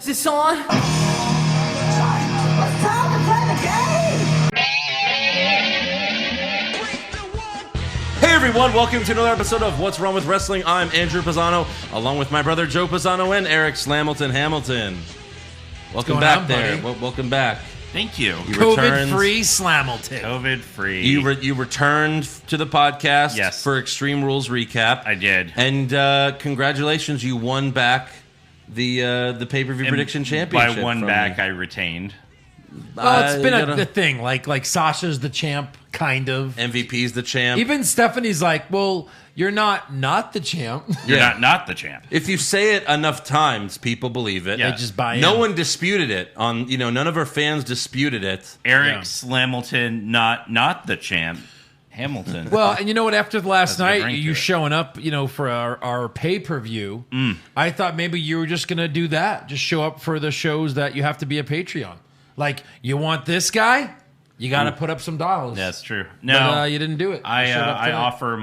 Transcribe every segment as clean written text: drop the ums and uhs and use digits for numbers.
this on? It's time to play the game! Hey everyone, welcome to another episode of What's Wrong with Wrestling. I'm Andrew Pisano, along with my brother Joe Pisano and Eric Slamilton Hamilton. Welcome back there. Welcome back. Thank you. COVID-free Slamilton. COVID-free. You returned to the podcast Yes. for Extreme Rules Recap. I did. And congratulations, you won back the pay-per-view prediction championship. By one from back, me. I retained. Oh, it's been you a thing. Like Sasha's the champ, kind of. MVP's the champ. Even Stephanie's like, well, you're not the champ. You're not the champ. If you say it enough times, people believe it. Yeah. They just buy in. No one disputed it. None of our fans disputed it. Eric Yeah. Slamilton, not the champ. Hamilton. Well, and you know what? After the last That's a good night, ring to you it. showing up, for our pay-per-view, I thought maybe you were just going to do that. Just show up for the shows that you have to be a Patreon. Like, you want this guy? You got to put up some dollars. That's true. No, But, you didn't do it. You showed up I tonight. offer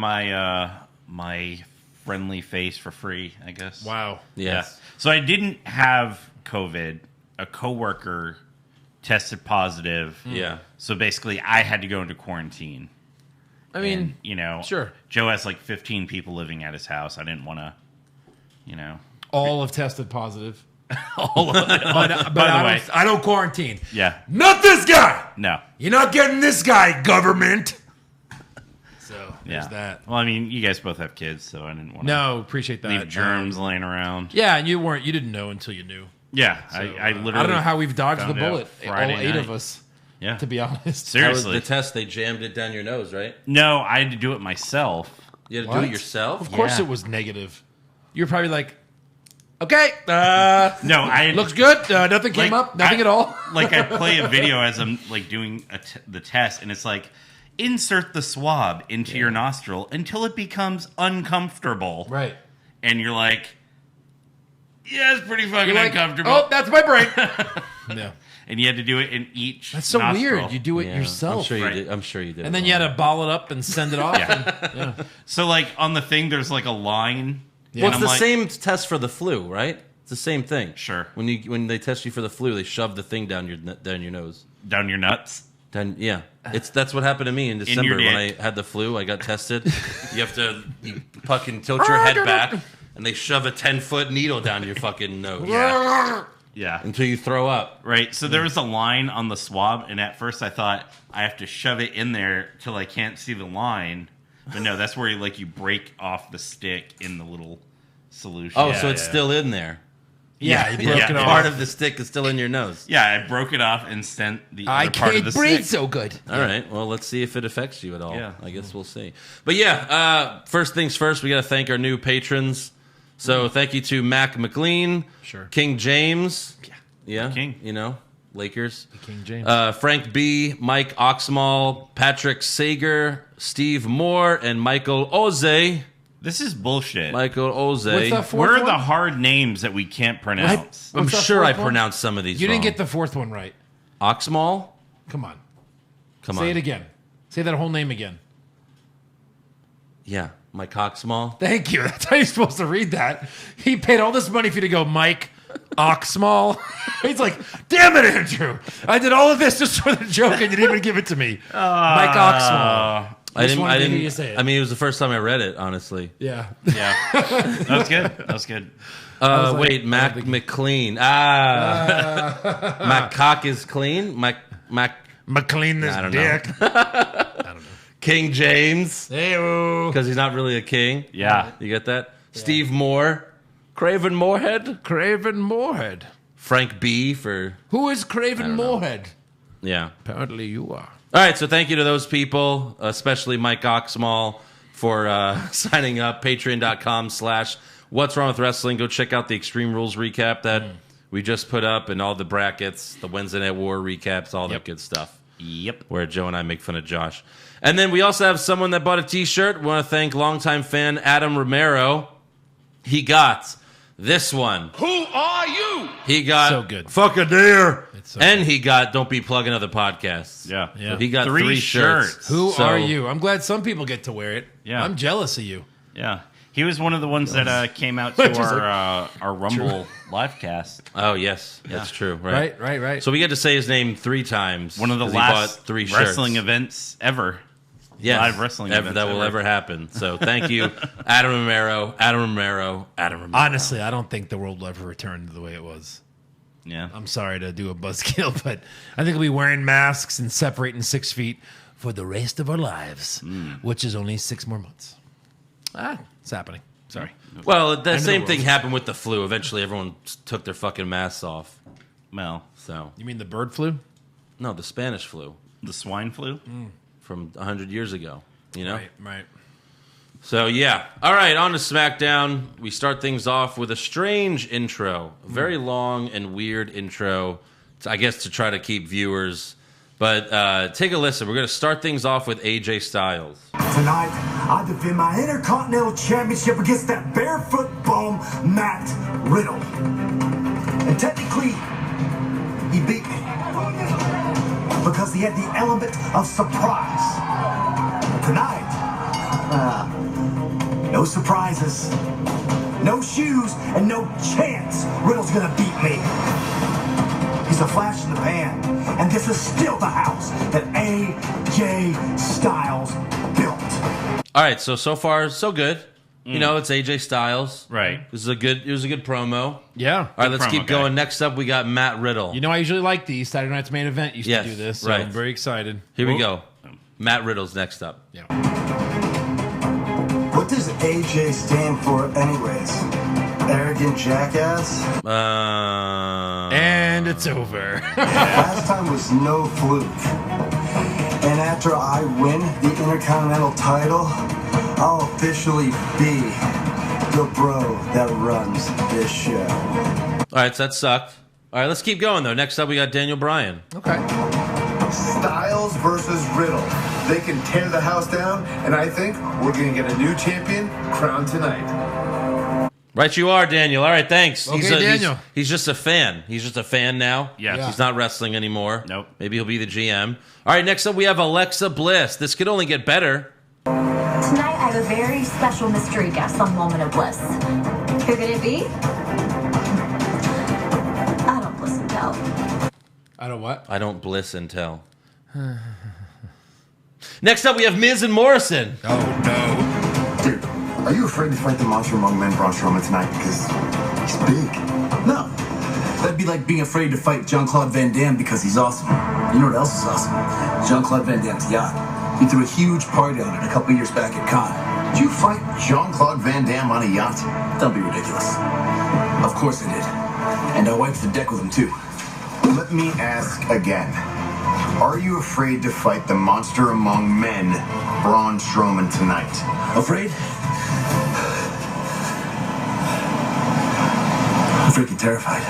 my friendly face for free, I guess. Wow. Yes. Yeah. So I didn't have COVID. A coworker tested positive. Yeah. So basically, I had to go into quarantine. I mean, And, sure. Joe has like 15 people living at his house. I didn't want to, all have tested positive. all of it. But By the way, I don't quarantine. yeah, Not this guy! no, You're not getting this guy, government. So yeah. there's that. Well, I mean, you guys both have kids, so I didn't want to No, appreciate that. leave germs laying around. Yeah, and you didn't know until you knew. Yeah, So, I literally. I don't know how we've dodged the found out bullet. Friday All 8 night. of us, Yeah, to be honest. That was seriously. the test. They jammed it down your nose, right? No, I had to do it myself. You had to What? do it yourself? Of course Yeah. it was negative. You're probably like, okay, No, I looks good. Nothing came Like, up. Nothing I- at all. like I play a video as I'm like doing the test, and it's like insert the swab into your nostril until it becomes uncomfortable, Right. and you're like, yeah, it's pretty fucking You're like, uncomfortable. oh, that's my brain. Yeah. And you had to do it in each. That's so nostril. weird. You do it Yeah, yourself. I'm sure you Right. did. I'm sure you did. And then you had to ball it up and send it off. Yeah. So like on the thing, there's like a line. Well, it's and the I'm like, same test for the flu, right? It's the same thing. Sure. When they test you for the flu, they shove the thing down your nose. down your nuts. Yeah, that's what happened to me in December when I dick. had the flu. I got tested. You fucking tilt your head back, and they shove a 10-foot needle down your fucking nose Yeah. until you throw up. Right. So there was a line on the swab, and at first I thought I have to shove it in there till I can't see the line. But no, that's where you break off the stick in the little solution. Oh, so it's still in there. Yeah, you broke Yeah. it off. Part of the stick is still in your nose. Yeah, I broke it off and sent the I other part of can't the breathe stick. so good. All right. Well, let's see if it affects you at all. Yeah. I guess we'll see. But yeah, first things first, we got to thank our new patrons. So thank you to Mac McLean, Sure. King James, yeah, King. Lakers, King James. Frank B, Mike Oxmal, Patrick Sager, Steve Moore, and Michael Oze. This is bullshit. Michael Oze. What's that fourth Where are one? the hard names that we can't pronounce? I'm What's that sure I fourth one? pronounced some of these You wrong. didn't get the fourth one right. Oxmal? Come on. Come Say on. it again. Say that whole name again. Yeah, Mike Oxmal. Thank you. That's how you're supposed to read that. He paid all this money for you to go, Mike Oxmal. He's like, damn it, Andrew. I did all of this just for the joke and you didn't even give it to me. Mike Oxmal. I Just wanted to hear didn't. you say it. I mean, it was the first time I read it, honestly. Yeah. Yeah. That was good. That was good. was like, Wait, Mac McLean. Mac Cock is clean. Mac McLean this I don't dick. King James, Hey-o. because he's not really a king. Yeah. You get that? Steve Moore, Craven Moorhead, Craven Moorhead. Frank B for Who is Craven Moorhead? yeah. Apparently you are. All right, so thank you to those people, especially Mike Oxmal for signing up. Patreon.com/What's Wrong with Wrestling. Go check out the Extreme Rules recap that we just put up and all the brackets, the Wednesday Night War recaps, all that good stuff. Yep. Where Joe and I make fun of Josh. And then we also have someone that bought a t-shirt. We want to thank longtime fan Adam Romero. He got this one. Who are you? He got So good. Fuck a dare. so and he got Don't Be Plugging Other Podcasts. Yeah. So he got 3 3 shirts. shirts. Who So- are you? I'm glad some people get to wear it. Yeah. I'm jealous of you. Yeah. He was one of the ones that came out to our Rumble live cast. Oh, yes. That's true. Right. So we get to say his name 3 times. One of the 'cause he last bought 3 wrestling shirts. events ever. Yes. Live wrestling events that will ever happen. So thank you, Adam Romero. Honestly, I don't think the world will ever return to the way it was. Yeah. I'm sorry to do a buzzkill, but I think we'll be wearing masks and separating 6 feet for the rest of our lives, which is only 6 more months. It's happening. Sorry. Well, the same thing happened with the flu. Eventually, everyone took their fucking masks off. Well, So You mean the bird flu? no, the Spanish flu the swine flu. from 100 years ago. You know. Right. So, yeah. All right, on to SmackDown. We start things off with a strange intro. A very long and weird intro, I guess, to try to keep viewers. But take a listen. We're going to start things off with AJ Styles. Tonight, I defend my Intercontinental Championship against that barefoot bum, Matt Riddle. And technically, he beat me because he had the element of surprise. Tonight, no surprises, no shoes, and no chance Riddle's gonna beat me. He's a flash in the pan, and this is still the house that AJ Styles built. All right, so far, so good. You know, it's AJ Styles. Right. It was a good promo. Yeah. All right, let's promo keep guy. going. Next up, we got Matt Riddle. You know, I usually like these. Saturday Night's Main Event used Yes, to do this, so right. I'm very excited. Here we go. Matt Riddle's next up. Yeah. What does AJ stand for anyways? Arrogant jackass? And it's over. Last time was no fluke. And after I win the Intercontinental title, I'll officially be the bro that runs this show. All right, so that sucked. All right, let's keep going, though. Next up, we got Daniel Bryan. Okay. Styles versus Riddle. They can tear the house down, and I think we're going to get a new champion crowned tonight. Right you are, Daniel. All right, thanks. Okay, Daniel. He's just a fan. He's just a fan now. Yes. Yeah. He's not wrestling anymore. Nope. Maybe he'll be the GM. All right, next up, we have Alexa Bliss. This could only get better. Tonight I have a very special mystery guest on Moment of Bliss. Who could it be? I don't bliss and tell. I don't what? I don't bliss and tell. Next up, we have Miz and Morrison. Oh, no. Dude, are you afraid to fight the monster among men, Braun Strowman, tonight? Because he's big. No. That'd be like being afraid to fight Jean-Claude Van Damme because he's awesome. You know what else is awesome? Jean-Claude Van Damme's yacht. He threw a huge party on it a couple years back at Cannes. Did you fight Jean-Claude Van Damme on a yacht? Don't be ridiculous. Of course I did. And I wiped the deck with him too. Let me ask again. Are you afraid to fight the monster among men, Braun Strowman, tonight? Afraid? I'm freaking terrified.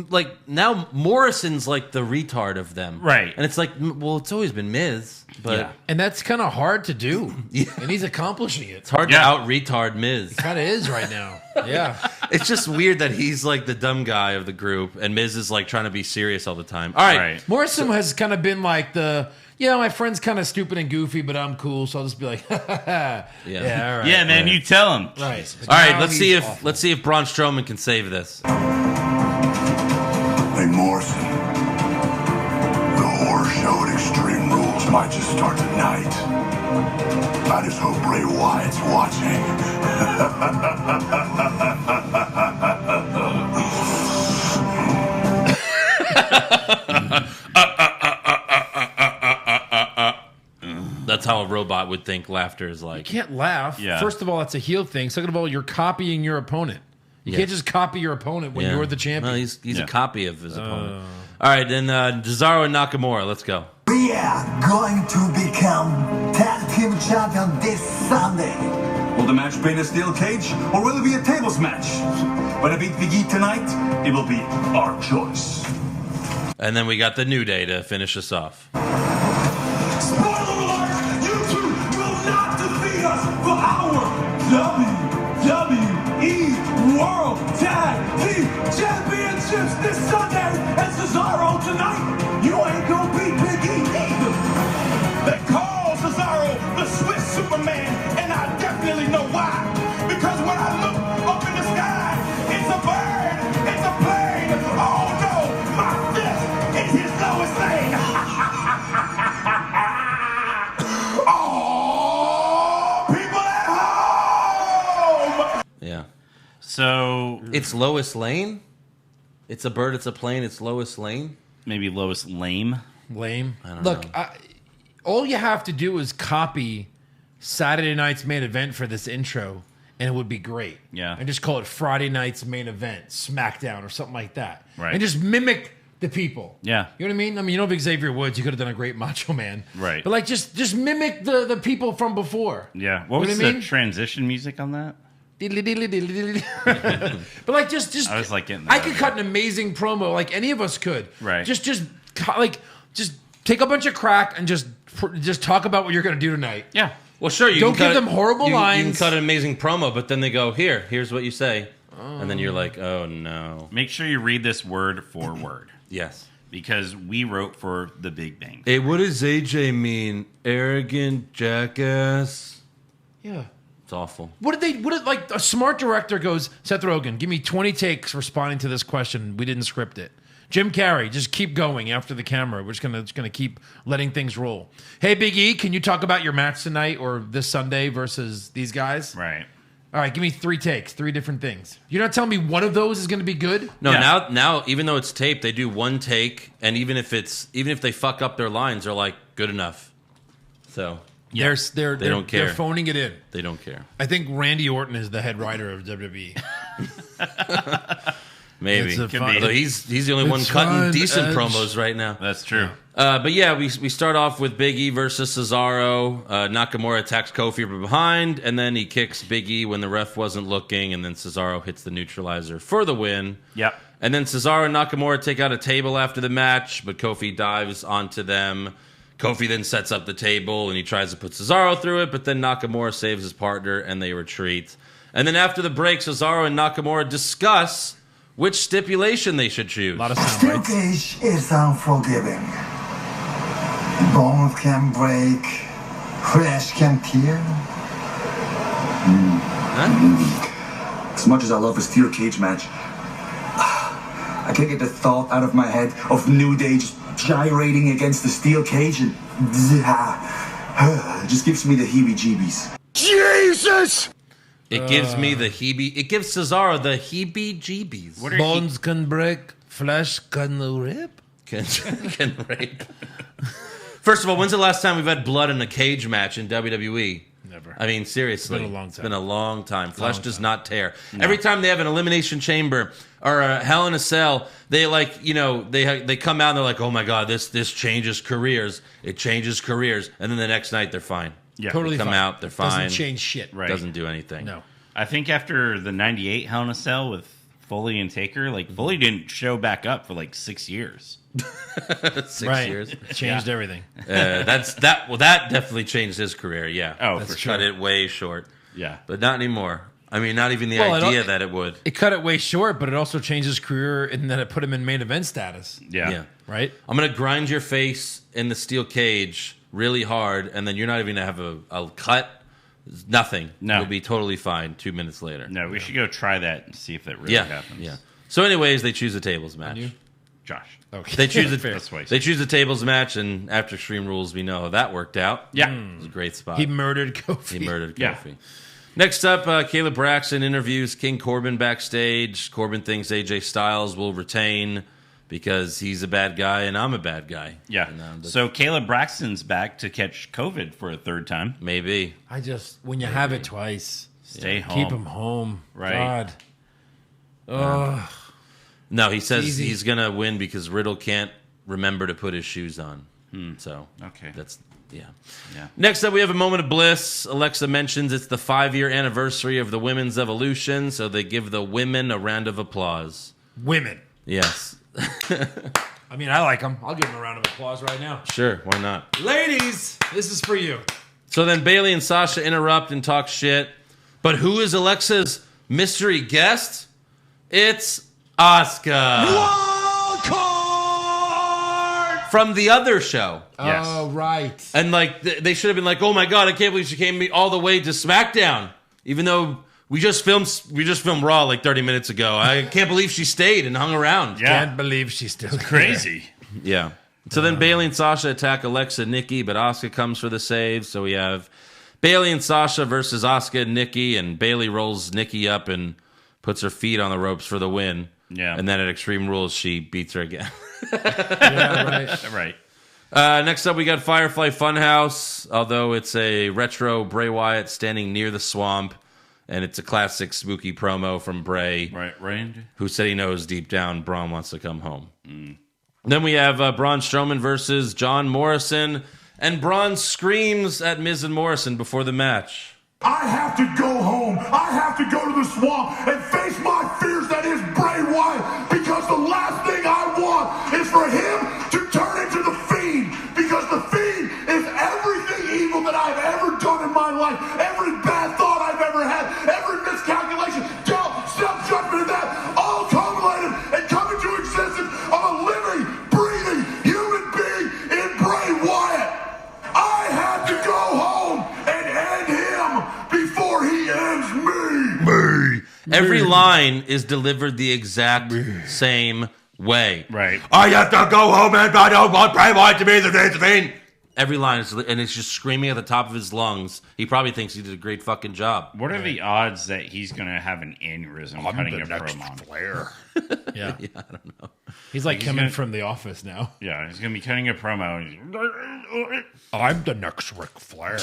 Like, now Morrison's like the retard of them. Right. And it's like, well, it's always been Miz. But Yeah. And that's kind of hard to do. And he's accomplishing it. it's hard Yeah. to out-retard Miz. Kind of is right now. Yeah. It's just weird that he's like the dumb guy of the group and Miz is like trying to be serious all the time. All right. Right. Morrison has kind of been like my friend's kind of stupid and goofy, but I'm cool, so I'll just be like, yeah, all right. Yeah, man, you tell him. Right. All right, Now let's he's see awful. if Braun Strowman can save this. Hey, Morrison. The horror show at Extreme Rules might just start tonight. I just hope Bray Wyatt's watching. That's how a robot would think laughter is like. You can't laugh. Yeah. First of all, that's a heel thing. Second of all, you're copying your opponent. You can't just copy your opponent when Yeah. you're the champion. Well, he's Yeah. a copy of his opponent. All right, then Cesaro and Nakamura. Let's go. We are going to become tag team champion this Sunday. Will the match be in a steel cage, or will it be a tables match? When I beat Big E tonight, it will be our choice. And then we got the New Day to finish us off. Spoiler alert! You two will not defeat us for our WWE World Tag Team Championships this Sunday. And Cesaro tonight, you ain't gonna beat Big E either. They call Cesaro the Swiss Superman, and I definitely So It's Lois Lane? It's a bird, it's a plane, it's Lois Lane? maybe Lois Lame. Lame. I don't Look, know. all you have to do is copy Saturday night's main event for this intro, and it would be great. Yeah. And just call it Friday night's main event, SmackDown, or something like that. Right. And just mimic the people. Yeah. You know what I mean? I mean, you know, Xavier Woods, you could have done a great Macho Man. Right. But like, just mimic the people from before. Yeah. What You know was what I the mean? transition music on that? But like, just I was like getting I that could idea. cut an amazing promo, like any of us could. Right. Just take a bunch of crack and just talk about what you're going to do tonight. Yeah. Well, sure. You Don't can give cut them horrible you lines. can cut an amazing promo, but then they go, here's what you say. And then you're like, oh, no. Make sure you read this word for word Yes. because we wrote for the Big Bang. Hey, what does AJ mean? Arrogant jackass? Yeah. It's awful. What did like a smart director goes, Seth Rogen, give me 20 takes responding to this question. We didn't script it. Jim Carrey, just keep going after the camera. We're just gonna keep letting things roll. Hey, Big E, can you talk about your match tonight or this Sunday versus these guys? Right. All right, give me 3 takes, 3 different things. You're not telling me one of those is going to be good? No, Yeah. now even though it's taped, they do one take, and even if they fuck up their lines, they're like, good enough. So They're don't care. They're phoning it in. they don't care. I think Randy Orton is the head writer of WWE. Maybe. It's a Could fun- be. Although he's the only one It's cutting fun, decent Edge. promos right now. That's true. But yeah, we start off with Big E versus Cesaro. Nakamura attacks Kofi from behind, and then he kicks Big E when the ref wasn't looking, and then Cesaro hits the neutralizer for the win. Yep. And then Cesaro and Nakamura take out a table after the match, but Kofi dives onto them. Kofi then sets up the table, and he tries to put Cesaro through it, but then Nakamura saves his partner, and they retreat. And then after the break, Cesaro and Nakamura discuss which stipulation they should choose. A lot of sound Steel bites. cage is unforgiving. Bones can break, flesh can tear. As much as I love a steel cage match, I can't get the thought out of my head of New Day just gyrating against the steel cage, and it just gives me the heebie-jeebies. Jesus! It gives me the it gives Cesaro the heebie-jeebies. What are Bones can break, flesh can rip. Can rape. First of all, when's the last time we've had blood in a cage match in WWE? Never. I mean, seriously. It's been a long It's time. been a long time. Flesh does not tear. Every time they have an elimination chamber or a Hell in a Cell, they they come out and they're like, oh my God, this changes careers. It changes careers. And then the next night they're fine. Yeah. Totally They come fine. out, they're fine. Doesn't change shit. Right. Doesn't do anything. No. I think after the 98 Hell in a Cell with Foley and Taker, like Foley didn't show back up for like 6 years. 6 Right. years. Changed everything. That definitely changed his career, yeah. Oh, That's for sure. cut it way short. Yeah. But not anymore. I mean, not even the Well, it idea al- that it would. It cut it way short, but it also changed his career and then it put him in main event status. Yeah. Right? I'm going to grind your face in the steel cage really hard, and then you're not even going to have a cut. Nothing. No. You'll be totally fine 2 minutes later. No, we should go try that and see if that really Yeah. happens. Yeah. So, anyways, they choose a tables match. you? Josh. Okay. They choose Fair. That's why. They choose a tables match, and after Extreme Rules, we know how that worked out. Yeah. It was a great spot. He murdered Kofi. He murdered Yeah. Kofi. Next up, Caleb Braxton interviews King Corbin backstage. Corbin thinks AJ Styles will retain because he's a bad guy and I'm a bad guy. Yeah. And, So Caleb Braxton's back to catch COVID for a third time. maybe. When you have it twice, Stay home. keep him home. Right. God. No, he says easy. he's going to win because Riddle can't remember to put his shoes on. So Okay. that's, yeah. Yeah. Next up, we have a moment of bliss. Alexa mentions it's the 5-year anniversary of the women's evolution, so they give the women a round of applause. Women. Yes. I mean, I like them. I'll give them a round of applause right now. Sure, why not? Ladies, this is for you. So then Bailey and Sasha interrupt and talk shit. But who is Alexa's mystery guest? It's Asuka. From the other show. Yes. Oh, right. And like they should have been like, oh my God, I can't believe she came all the way to SmackDown. Even though we just filmed Raw like 30 minutes ago. I can't believe she stayed and hung around. Yeah. Can't believe she's still Crazy. Yeah. So then Bailey and Sasha attack Alexa and Nikki, but Asuka comes for the save. So we have Bailey and Sasha versus Asuka and Nikki, and Bailey rolls Nikki up and puts her feet on the ropes for the win. Yeah. And then at Extreme Rules, she beats her again. Right. Next up, we got Firefly Funhouse, although it's a retro Bray Wyatt standing near the swamp, and it's a classic spooky promo from Bray, Right. who said he knows deep down Braun wants to come home. Then we have Braun Strowman versus John Morrison, and Braun screams at Miz and Morrison before the match. I have to go home. I have to go to the swamp and face my fears that is Bray Wyatt, because the last thing I want is for him to turn into the Fiend, because the Fiend is everything evil that I've ever done in my life, every bad thought I've ever had, every miscalculation, doubt, self-judgment, and that all culminated and come into existence of a living, breathing human being in Bray Wyatt. I had to go home and end him before he ends me. Every line is delivered the exact same way. Right. I have to go home and I don't want Bray Wyatt to be the Fiend. Every line is, and it's just screaming at the top of his lungs. He probably thinks he did a great fucking job. What are the odds that he's going to have an aneurysm cutting a promo? Flair. Yeah. I don't know. He's like coming from the office now. Yeah, he's going to be cutting a promo. And I'm the next Ric Flair.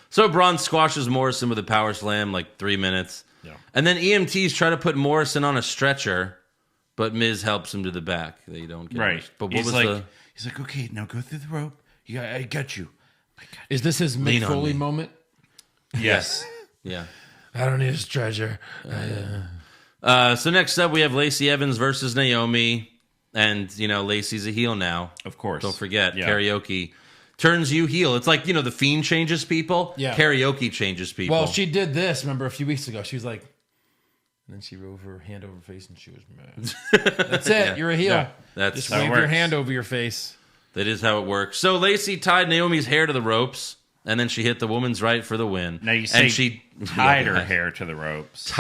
So Braun squashes Morrison with a power slam, like 3 minutes. Yeah. And then EMTs try to put Morrison on a stretcher, but Miz helps him to the back. They don't get right. But what He's was like, he's like, okay, now go through the rope. Yeah, I got you. Is this his Lean Mick on Foley me. moment? Yes. Yeah. I don't need a stretcher. So next up, we have Lacey Evans versus Naomi. And, Lacey's a heel now. Of course. Don't forget, Yeah. karaoke turns you heel. It's like, the Fiend changes people. Yeah. Karaoke changes people. Well, she did this, remember, a few weeks ago. She was like, and then she rolled her hand over her face and she was mad. That's it. You're a heel. Yeah. That's Just how it wave your works. hand over your face. That is how it works. So Lacey tied Naomi's hair to the ropes, and then she hit the woman's right for the win. Now you say and she tied her hair to the ropes.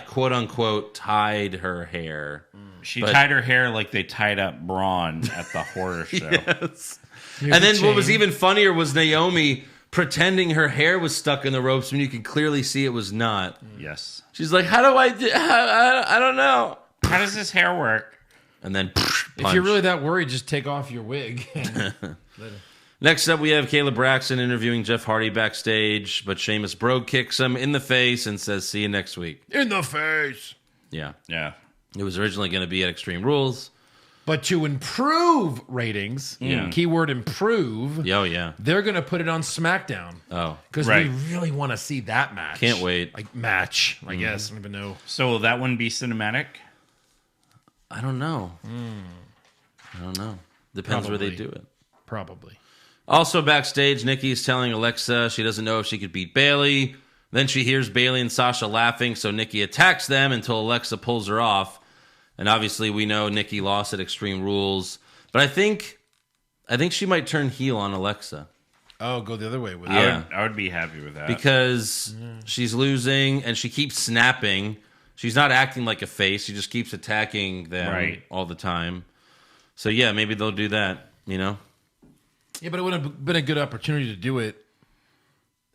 quote unquote, tied her hair. She But- tied her hair like they tied up Braun at the horror show. Yes. Here's And a then what was chain. even funnier was Naomi pretending her hair was stuck in the ropes when you could clearly see it was not. Yes. She's like, "How do I do? I don't know." How does this hair work? And then If you're really that worried, just take off your wig. Next up, we have Caleb Braxton interviewing Jeff Hardy backstage, but Sheamus Brogue kicks him in the face and says, "See you next week." In the face. Yeah. Yeah. It was originally going to be at Extreme Rules. But to improve ratings, keyword improve, Oh, yeah. they're going to put it on SmackDown. Oh, Because Right. we really want to see that match. Can't wait. Like, match, I guess. I don't even know. So will that one be cinematic? I don't know. I don't know. Depends where they Probably. do it. Probably. Also backstage, Nikki is telling Alexa she doesn't know if she could beat Bayley. Then she hears Bayley and Sasha laughing, so Nikki attacks them until Alexa pulls her off. And obviously, we know Nikki lost at Extreme Rules, but I think she might turn heel on Alexa Oh, go the other way with it. Yeah. I would be happy with that. because she's losing and she keeps snapping. She's not acting like a face; she just keeps attacking them Right. all the time. So yeah, maybe they'll do that. Yeah, but it would have been a good opportunity to do it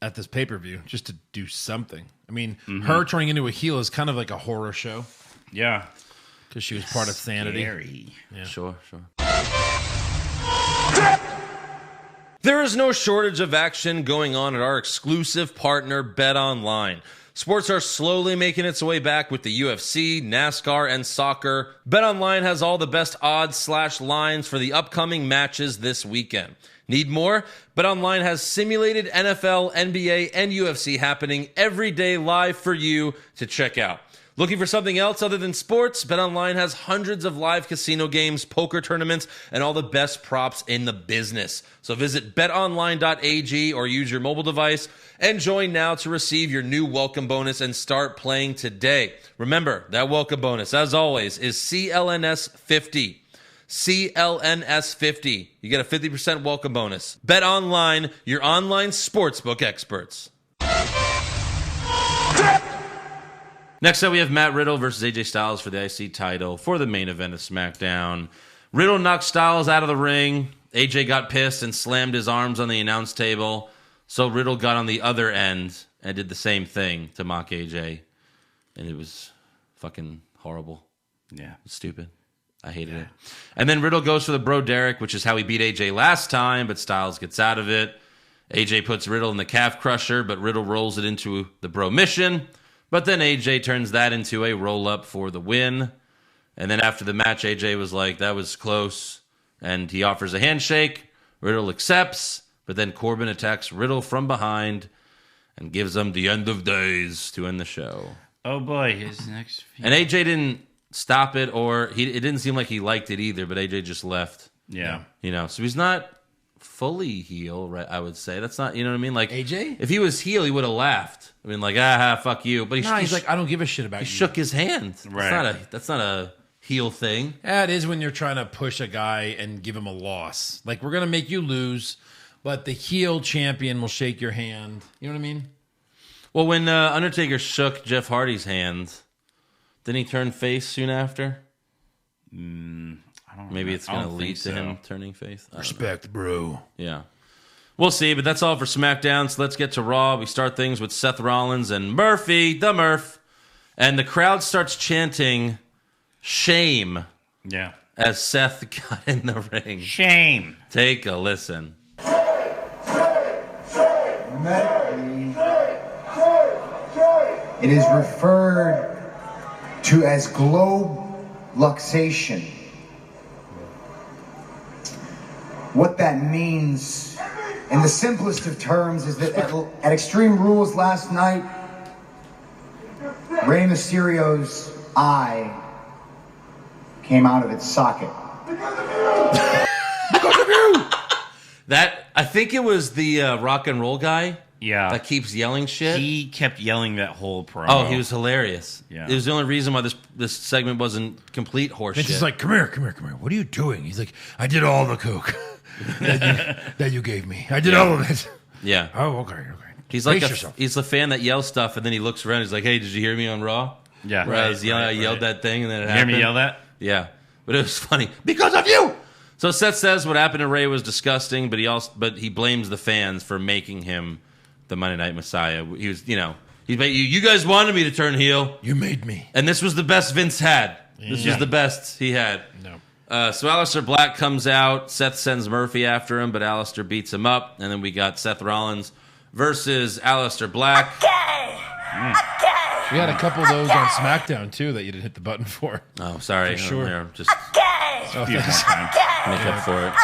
at this pay-per-view, just to do something. I mean, her turning into a heel is kind of like a horror show yeah. because she was part of Sanity. Scary. Sure. There is no shortage of action going on at our exclusive partner, BetOnline. Sports are slowly making its way back with the UFC, NASCAR, and soccer. BetOnline has all the best odds/lines for the upcoming matches this weekend. Need more? BetOnline has simulated NFL, NBA, and UFC happening every day live for you to check out. Looking for something else other than sports? BetOnline has hundreds of live casino games, poker tournaments, and all the best props in the business. So visit betonline.ag or use your mobile device and join now to receive your new welcome bonus and start playing today. Remember, that welcome bonus, as always, is CLNS50. CLNS50. You get a 50% welcome bonus. BetOnline, your online sportsbook experts. Next up, we have Matt Riddle versus AJ Styles for the IC title for the main event of SmackDown. Riddle knocked Styles out of the ring. AJ got pissed and slammed his arms on the announce table. So Riddle got on the other end and did the same thing to mock AJ. And it was Fucking horrible. Yeah. Stupid. I hated it. And then Riddle goes for the Bro Derek, which is how he beat AJ last time, but Styles gets out of it. AJ puts Riddle in the calf crusher, but Riddle rolls it into the Bro Mission. But then AJ turns that into a roll-up for the win. And then after the match, AJ was like, that was close. And he offers a handshake. Riddle accepts. But then Corbin attacks Riddle from behind and gives him the end of days to end the show. Oh, boy. His next feud. And AJ didn't stop it, or it didn't seem like he liked it either, but AJ just left. Yeah. You know, so he's not fully heel, right? I would say. That's not, you know what I mean? Like, AJ? If he was heel, he would have laughed. I mean, like, fuck you. But He's like, I don't give a shit about he you. shook his hand. Right. That's not a heel thing. Yeah, it is when you're trying to push a guy and give him a loss. Like, we're going to make you lose, but the heel champion will shake your hand. You know what I mean? Well, when Undertaker shook Jeff Hardy's hand, didn't he turn face soon after? I don't Maybe know. it's going I to don't lead think to so. him turning face. I don't know. Respect, bro. Yeah. We'll see, but that's all for SmackDown. So let's get to Raw. We start things with Seth Rollins and Murphy, the Murph. And the crowd starts chanting, shame, Yeah. as Seth got in the ring. Shame. Take a listen. It is referred to as globe luxation. What that means, in the simplest of terms, is that at Extreme Rules last night, Rey Mysterio's eye came out of its socket. That, I think it was the rock and roll guy Yeah. that keeps yelling shit. He kept yelling that whole promo. Oh, he was hilarious. Yeah. It was the only reason why this segment wasn't complete horseshit. Vince is like, come here. What are you doing? He's like, I did all the coke that you gave me. I did all of it. yeah. Oh, okay. He's like Brace yourself. he's the fan that yells stuff, and then he looks around. He's like, "Hey, did you hear me on Raw? Yeah. Where I was yelling, I yelled that thing, and then it Hear happened. me yell that? Yeah, but it was funny because of you." So Seth says what happened to Ray was disgusting, but he blames the fans for making him the Monday Night Messiah. He was, you guys wanted me to turn heel, You made me. and this was the best Vince had. This was the best he had. No. So Aleister Black comes out. Seth sends Murphy after him, but Aleister beats him up. And then we got Seth Rollins versus Aleister Black. We had a couple of those on SmackDown, too, that you didn't hit the button for. Oh, sorry. For sure. Here, just A few more times. make up for it.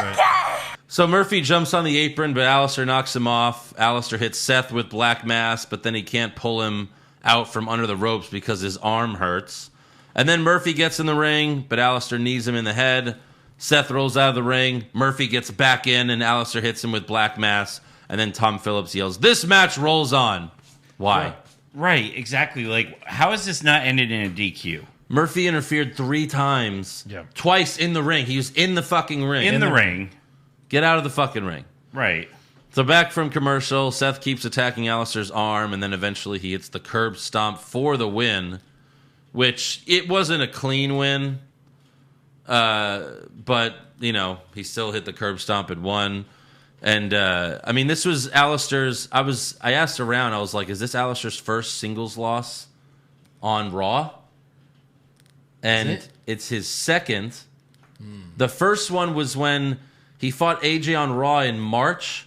So Murphy jumps on the apron, but Aleister knocks him off. Aleister hits Seth with Black Mass, but then he can't pull him out from under the ropes because his arm hurts. And then Murphy gets in the ring, but Aleister knees him in the head. Seth rolls out of the ring. Murphy gets back in, and Aleister hits him with Black Mass. And then Tom Phillips yells, "This match rolls on." Why? Right, exactly. Like, how is this not ended in a DQ? Murphy interfered 3 times. Yeah. Twice in the ring. He was in the fucking ring. In the ring. Get out of the fucking ring. Right. So back from commercial, Seth keeps attacking Aleister's arm, and then eventually he hits the curb stomp for the win, which it wasn't a clean win, but, he still hit the curb stomp and won. And, this was Aleister's... I asked around, I was like, is this Aleister's first singles loss on Raw? And it's his second. The first one was when he fought AJ on Raw in March,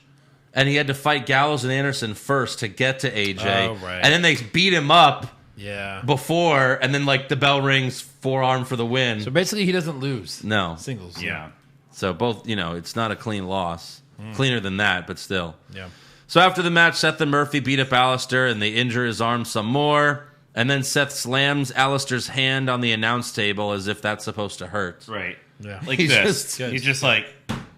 and he had to fight Gallows and Anderson first to get to AJ. Oh, right. And then they beat him up Yeah. before, and then, the bell rings, forearm for the win. So basically, he doesn't lose. No. Singles. Yeah. So both, it's not a clean loss. Cleaner than that, but still. Yeah. So after the match, Seth and Murphy beat up Aleister, and they injure his arm some more. And then Seth slams Aleister's hand on the announce table as if that's supposed to hurt. Right. Yeah. Like He's this. just- He's just like,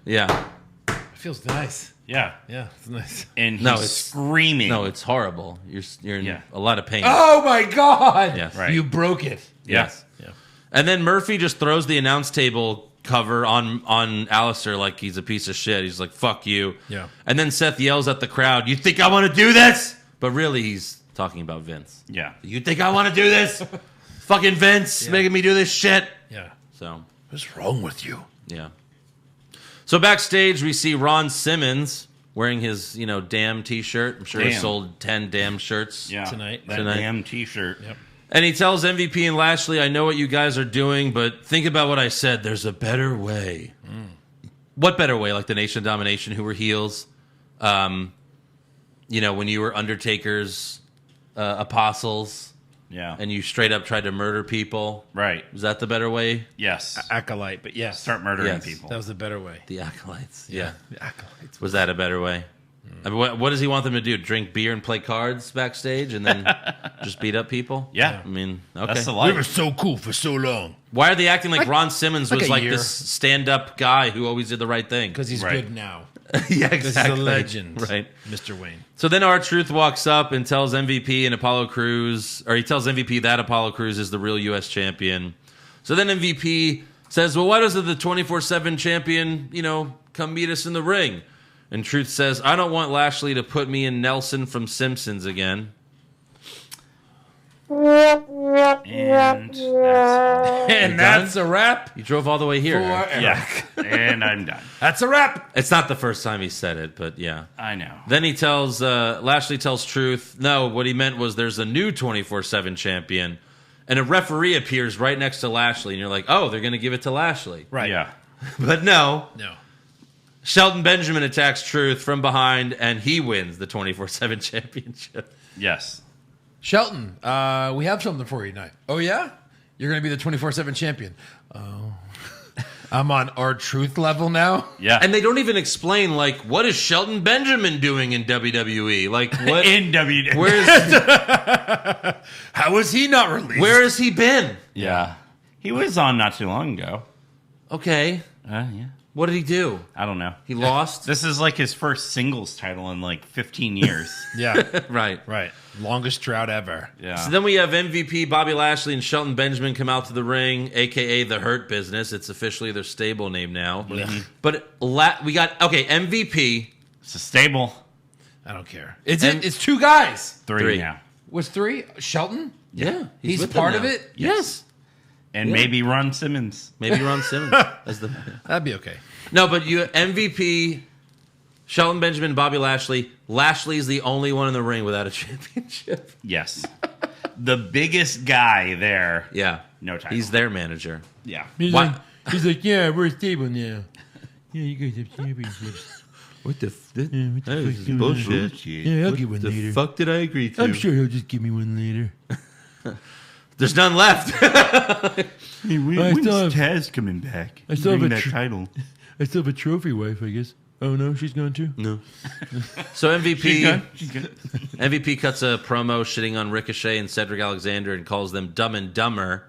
Yeah. It feels nice. yeah. Yeah, it's nice. And he's No, it's- screaming. No, it's horrible. You're in Yeah. a lot of pain. Oh, my God. Yes. Right. You broke it. Yes. Yeah. And then Murphy just throws the announce table cover on Aleister like he's a piece of shit. He's like, fuck you. Yeah. And then Seth yells at the crowd, "You think I want to do this?" But really, he's talking about Vince. Yeah. "You think I want to do this? Fucking Vince making me do this shit." Yeah. So, What's wrong with you? yeah. So backstage, we see Ron Simmons wearing his, damn t-shirt. I'm sure he Damn. sold 10 damn shirts. Yeah. Tonight. That Tonight. damn t-shirt. Yep. And he tells MVP and Lashley, I know what you guys are doing, but think about what I said. There's a better way. What better way? Like the Nation of Domination, who were heels. When you were Undertaker's apostles. Yeah. And you straight up tried to murder people. Right. Was that the better way? Yes. Acolyte, but yes. Start murdering Yes. people. That was the better way. The acolytes. Yeah. The acolytes. Was that a better way? I mean, what does he want them to do? Drink beer and play cards backstage and then just beat up people? Yeah. I mean, okay. That's the We life. were so cool for so long. Why are they acting like Ron Simmons like was a like year. this stand-up guy who always did the right thing? Because he's Right. good now. Yeah, Because he's a legend. Right. Mr. Wayne. So then R-Truth walks up and tells MVP and Apollo Crews, or he tells MVP that Apollo Crews is the real U.S. champion. So then MVP says, well, why doesn't the 24/7 champion, come meet us in the ring? And Truth says, I don't want Lashley to put me in Nelson from Simpsons again. And And that's a wrap. You drove all the way here. For Eric. Eric. yeah. And I'm done. That's a wrap. It's not the first time he said it, but yeah. I know. Then he tells, Lashley tells Truth, no, what he meant was there's a new 24/7 champion. And a referee appears right next to Lashley. And you're like, oh, they're going to give it to Lashley. Right. Yeah. But no. No. Shelton Benjamin attacks Truth from behind, and he wins the 24/7 championship. Yes. Shelton, we have something for you tonight. Oh, yeah? You're going to be the 24/7 champion. Oh. I'm on R-Truth level now? Yeah. And they don't even explain, like, what is Shelton Benjamin doing in WWE? Like, what? In WWE. How was he not released? Where has he been? Yeah. He was on not too long ago. Okay. Yeah. What did he do? I don't know. He lost? This is like his first singles title in like 15 years. Yeah. Right. Right. Longest drought ever. Yeah. So then we have MVP, Bobby Lashley, and Shelton Benjamin come out to the ring, a.k.a. The Hurt Business. It's officially their stable name now. But we got, MVP. It's a stable. I don't care. It's two guys. Three now. Was three? Shelton? Yeah. He's with them part now. of it? Yes. And maybe Ron Simmons. Maybe Ron Simmons. That'd be okay. No, but you MVP, Shelton Benjamin, Bobby Lashley. Lashley's the only one in the ring without a championship. Yes. The biggest guy there. Yeah. No title. He's their manager. Yeah. He's What? like, yeah, we're stable now. Yeah, you guys have championships. What the What the fuck is you bullshit. Yeah, I'll get one later. fuck did I agree to? I'm sure he'll just give me one later. There's none left. Hey, I still have- Taz coming back? I still have Bring a that tr- title. I still have a trophy wife, I guess. Oh, no, she's gone too? No. So MVP She's good. MVP cuts a promo shitting on Ricochet and Cedric Alexander and calls them Dumb and Dumber.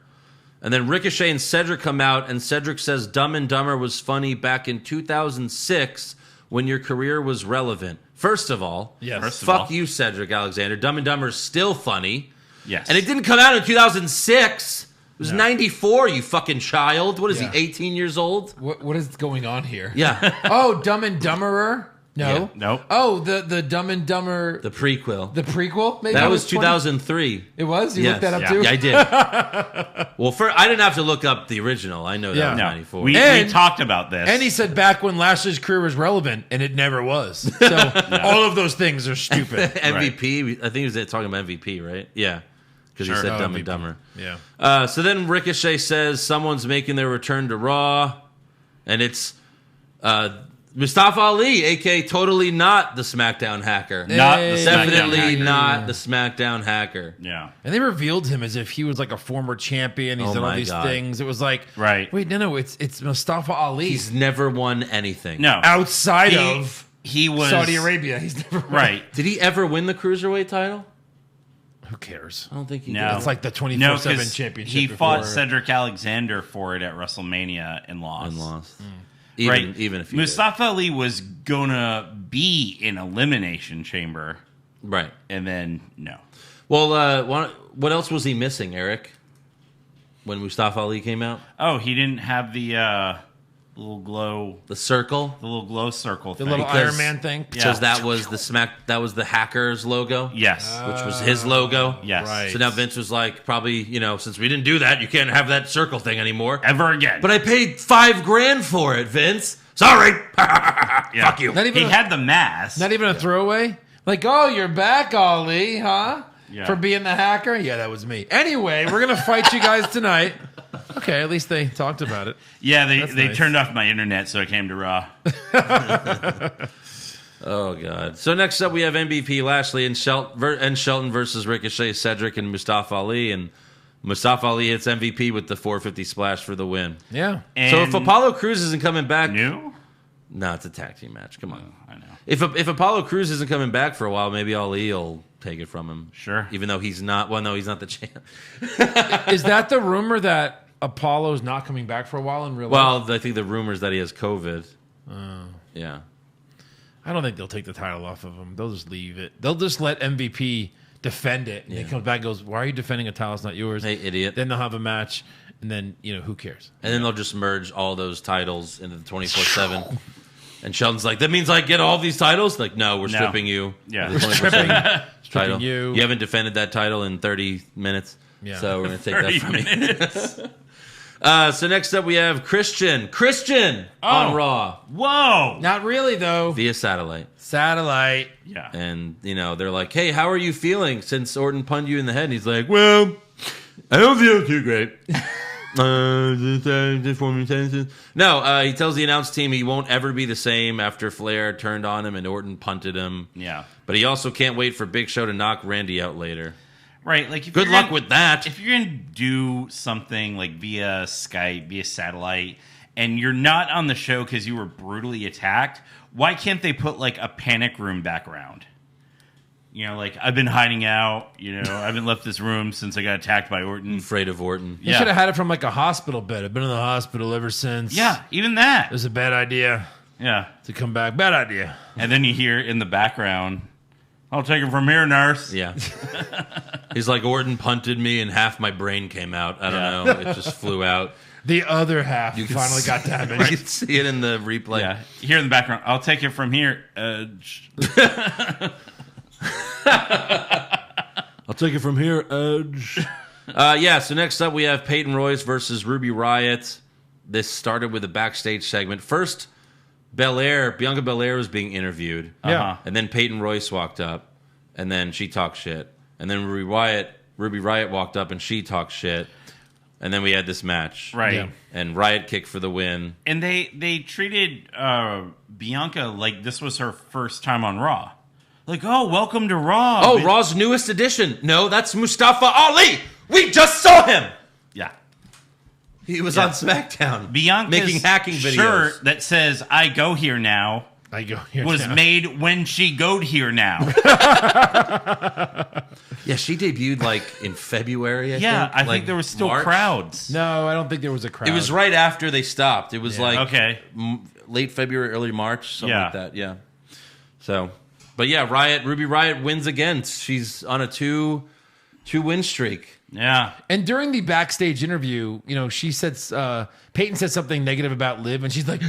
And then Ricochet and Cedric come out, and Cedric says Dumb and Dumber was funny back in 2006 when your career was relevant. First of all, Yes. First of fuck all. you, Cedric Alexander. Dumb and Dumber is still funny. Yes. And it didn't come out in 2006. It was 94, you fucking child. What is Yeah. he, 18 years old? What is going on here? Yeah, Oh, Dumb and Dumberer? No. Yeah. Nope. Oh, the Dumb and Dumber, the prequel. the prequel? Maybe That was 20? 2003. It was? You Yes. looked that up Yeah. too? Yeah, I did. Well, I didn't have to look up the original. I know that Yeah. was No. 94. We And- talked about this. And he said back when Lashley's career was relevant, and it never was. So all of those things are stupid. MVP. I think he was talking about MVP, right? Yeah, because Sure. he said Oh, Dumb MVP. and Dumber. Yeah. So then Ricochet says someone's making their return to Raw, and it's Mustafa Ali, a.k.a. totally not the SmackDown hacker. Not the Hey. SmackDown Definitely hacker. not the SmackDown hacker. Yeah. And they revealed him as if he was like a former champion. He's Oh done all my these God. things. It was like, Right. wait, no, it's Mustafa Ali. He's never won anything. No. outside of He was Saudi Arabia. He's never Right. Did he ever win the Cruiserweight title? Who cares? I don't think he No. did. It's like the 24/7 No, because championship. he before. fought Cedric Alexander for it at WrestleMania and lost. And lost. Right. Even if he Mustafa Ali was gonna be in Elimination Chamber, did. Right. and then no. Well, what else was he missing, Eric? When Mustafa Ali came out, Oh, he didn't have the little glow, the circle, the little glow circle the thing. little Because- Iron Man thing. Yeah. because that was the hackers logo, Yes. which was his logo. Yes. right. So now Vince was like, probably, since we didn't do that, you can't have that circle thing anymore. Ever again. But I paid $5,000 for it, Vince. Sorry. Yeah. Fuck you. Not even He a- had the mask. Not even a throwaway. Like, oh, you're back, Ali, huh? for being the hacker? Yeah, that was me. Anyway, we're going to fight you guys tonight. Okay, at least they talked about it. Yeah, they nice. turned off my internet, so I came to Raw. Oh, God. So next up, we have MVP Lashley and Shelton versus Ricochet, Cedric, and Mustafa Ali. And Mustafa Ali hits MVP with the 450 splash for the win. Yeah. So if Apollo Crews isn't coming back... New? No, it's a tag team match. Come on. I know. If Apollo Crews isn't coming back for a while, maybe Ali will take it from him. Sure. Even though he's not... Well, no, he's not the champ. Is that the rumor that Apollo's not coming back for a while in real life? Well, I think the rumor is that he has COVID. Yeah. I don't think they'll take the title off of him. They'll just leave it. They'll just let MVP defend it. And he comes back and goes, why are you defending a title? It's not yours. Hey, idiot. Then they'll have a match. And then, who cares? And then they'll just merge all those titles into the 24/7. And Sheldon's like, that means I get all these titles? Like, no, we're stripping you. Yeah. of the 24/7 Stripping you. You haven't defended that title in 30 minutes. Yeah. So we're going to take that 30 from minutes. you. So next up we have Christian on Raw Whoa. Not really, though. via satellite. Satellite. Yeah. And, they're like, hey, how are you feeling since Orton punned you in the head? And he's like, well, I don't feel too great. No, he tells the announce team he won't ever be the same after Flair turned on him and Orton punted him. Yeah. But he also can't wait for Big Show to knock Randy out later. Right. Like, if Good luck with that. If you're going to do something like via Skype, via satellite, and you're not on the show because you were brutally attacked, why can't they put like a panic room background? Like, I've been hiding out, I haven't left this room since I got attacked by Orton. Afraid of Orton. You should have had it from like a hospital bed. I've been in the hospital ever since. Yeah, even that. It was a bad idea Yeah. to come back. Bad idea. And then you hear in the background, I'll take it from here, nurse. Yeah. He's like, Orton punted me and half my brain came out. I don't know. It just flew out. The other half You can finally see- got damaged. You can see it in the replay. Yeah. Here in the background, I'll take it from here. I'll take it from here, Edge. So next up we have Peyton Royce versus Ruby Riott. This started with a backstage segment. First, Bianca Belair was being interviewed. Yeah. And then Peyton Royce walked up, and then she talked shit. And then Ruby Riott walked up, and she talked shit. And then we had this match. Right. Yeah. And Riott kicked for the win. And they treated Bianca like this was her first time on Raw. Like, oh, welcome to Raw. Oh, Raw's newest addition. No, that's Mustafa Ali. We just saw him. Yeah. He was on SmackDown. Bianca's making hacking videos. shirt that says, I go here now, I go here was now. made when she goed here now. Yeah, she debuted like in February, I think. I Like think there was still March. crowds. No, I don't think there was a crowd. It was right after they stopped. It was like Okay. late February, early March, something Yeah. like that. Yeah. So, but yeah, Ruby Riott wins again. She's on a two win streak. Yeah. And during the backstage interview, she said, Peyton said something negative about Liv, and she's like,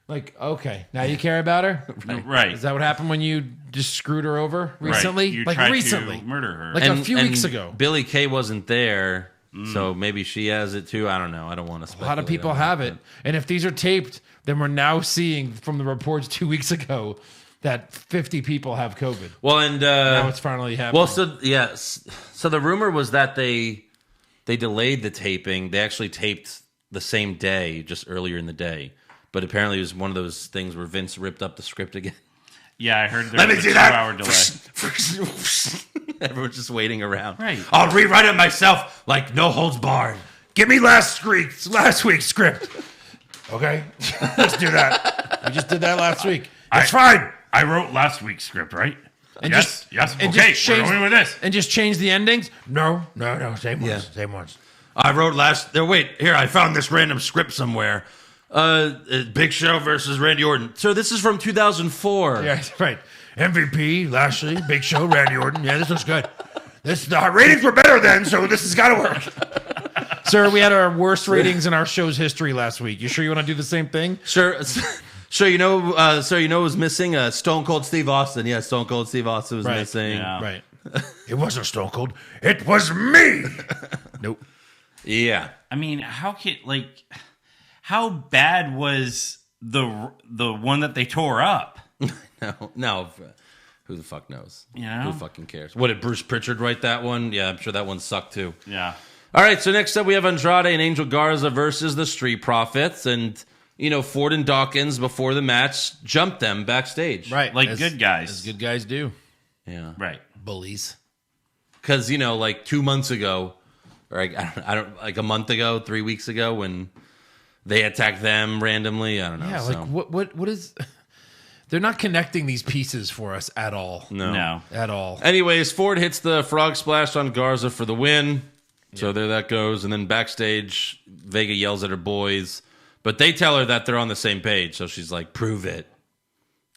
like, okay, now you care about her? Right. Is that what happened when you just screwed her over recently? Right. You Like tried recently. to murder her. Like a few weeks ago. Billie Kay wasn't there, so maybe she has it too. I don't know. I don't want to A speculate. lot of people on have that, it. And if these are taped, then we're now seeing from the reports 2 weeks ago that 50 people have COVID. Well, and Now it's finally happening. well, so the rumor was that they delayed the taping. They actually taped the same day, just earlier in the day. But apparently it was one of those things where Vince ripped up the script again. Yeah, I heard there was a 2-hour delay. Everyone's just waiting around. Right. I'll rewrite it myself, like no holds barred. Give me last week's script. Okay? Let's do that. We just did that last week. It's fine. I wrote last week's script, right? And yes. and Okay, just we're going with this. And just change the endings? No. Same ones. Yeah. Same ones. I wrote wait, here, I found this random script somewhere. Big Show versus Randy Orton. So this is from 2004. Yeah, right. MVP, Lashley, Big Show, Randy Orton. Yeah, this looks good. The ratings were better then, so this has got to work. Sir, we had our worst ratings in our show's history last week. You sure you want to do the same thing? Sure. So you know who was missing? Stone Cold Steve Austin. Yeah, Stone Cold Steve Austin was missing. Yeah. Right. It wasn't Stone Cold. It was me. Nope. Yeah. I mean, how bad was the one that they tore up? No. Who the fuck knows? Yeah. Who fucking cares? What, did Bruce Pritchard write that one? Yeah, I'm sure that one sucked too. Yeah. All right, so next up we have Andrade and Angel Garza versus the Street Profits. And, Ford and Dawkins, before the match, jumped them backstage. Right. Like good guys. As good guys do. Yeah. Right. Bullies. Because, like 2 months ago, or I don't like a month ago, 3 weeks ago, when they attacked them randomly. I don't know. Yeah, so. like what is... They're not connecting these pieces for us at all. No. At all. Anyways, Ford hits the frog splash on Garza for the win. So there that goes. And then backstage, Vega yells at her boys. But they tell her that they're on the same page. So she's like, prove it.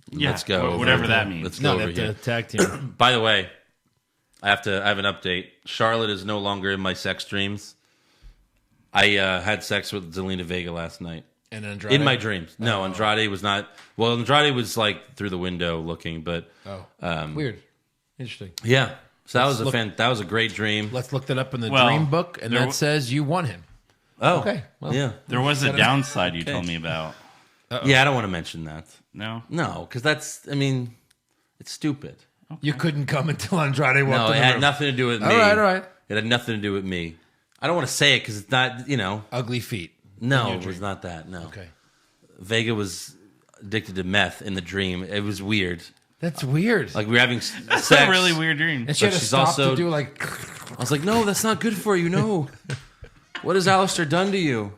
Yeah. Let's go. Whatever that means. Let's go over here. Tag team. By the way, I have an update. Charlotte is no longer in my sex dreams. I had sex with Zelina Vega last night. And Andrade? In my dreams. No, Andrade was not. Well, Andrade was like through the window looking, but Weird. Interesting. yeah. So that was Let's that was a great dream. Let's look that up in the Well, dream book, and there that w- says you won him. Oh, Okay. Well, yeah, There was a downside you told me about. yeah. I don't want to mention that. No? No, because that's. I mean, it's stupid. You couldn't come until Andrade walked No, in it the had room. nothing to do with me. All right. It had nothing to do with me. I don't want to say it because it's not. Ugly feet. No, it was not that. No. Okay. Vega was addicted to meth in the dream. It was weird. That's weird. Like we were having That's sex. a really weird dream. and she had but to she's stop also- to do like... I was like, no, that's not good for you. No. What has Alistair done to you?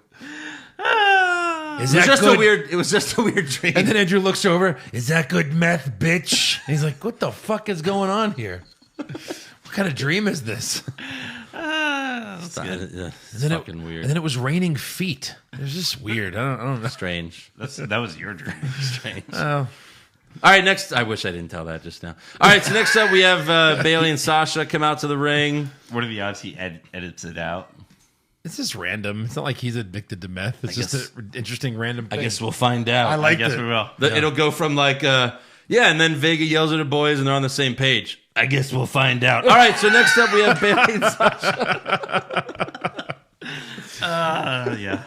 Is It was that just good? a weird. It was just a weird dream. And then Andrew looks over. Is that good meth, bitch? And he's like, what the fuck is going on here? What kind of dream is this? It's And then fucking weird. And then it was raining feet. It was just weird. I don't know. Strange. That was your dream. Strange. All right, next. I wish I didn't tell that just now. All right, so next up we have Bailey and Sasha come out to the ring. What are the odds he edits it out? It's just random. It's not like he's addicted to meth. It's just guess- an interesting random I thing. guess we'll find out. I like I guess it. we will. It'll go from like, and then Vega yells at her boys and they're on the same page. I guess we'll find out. All right, so next up we have Bailey and Sasha. Yeah.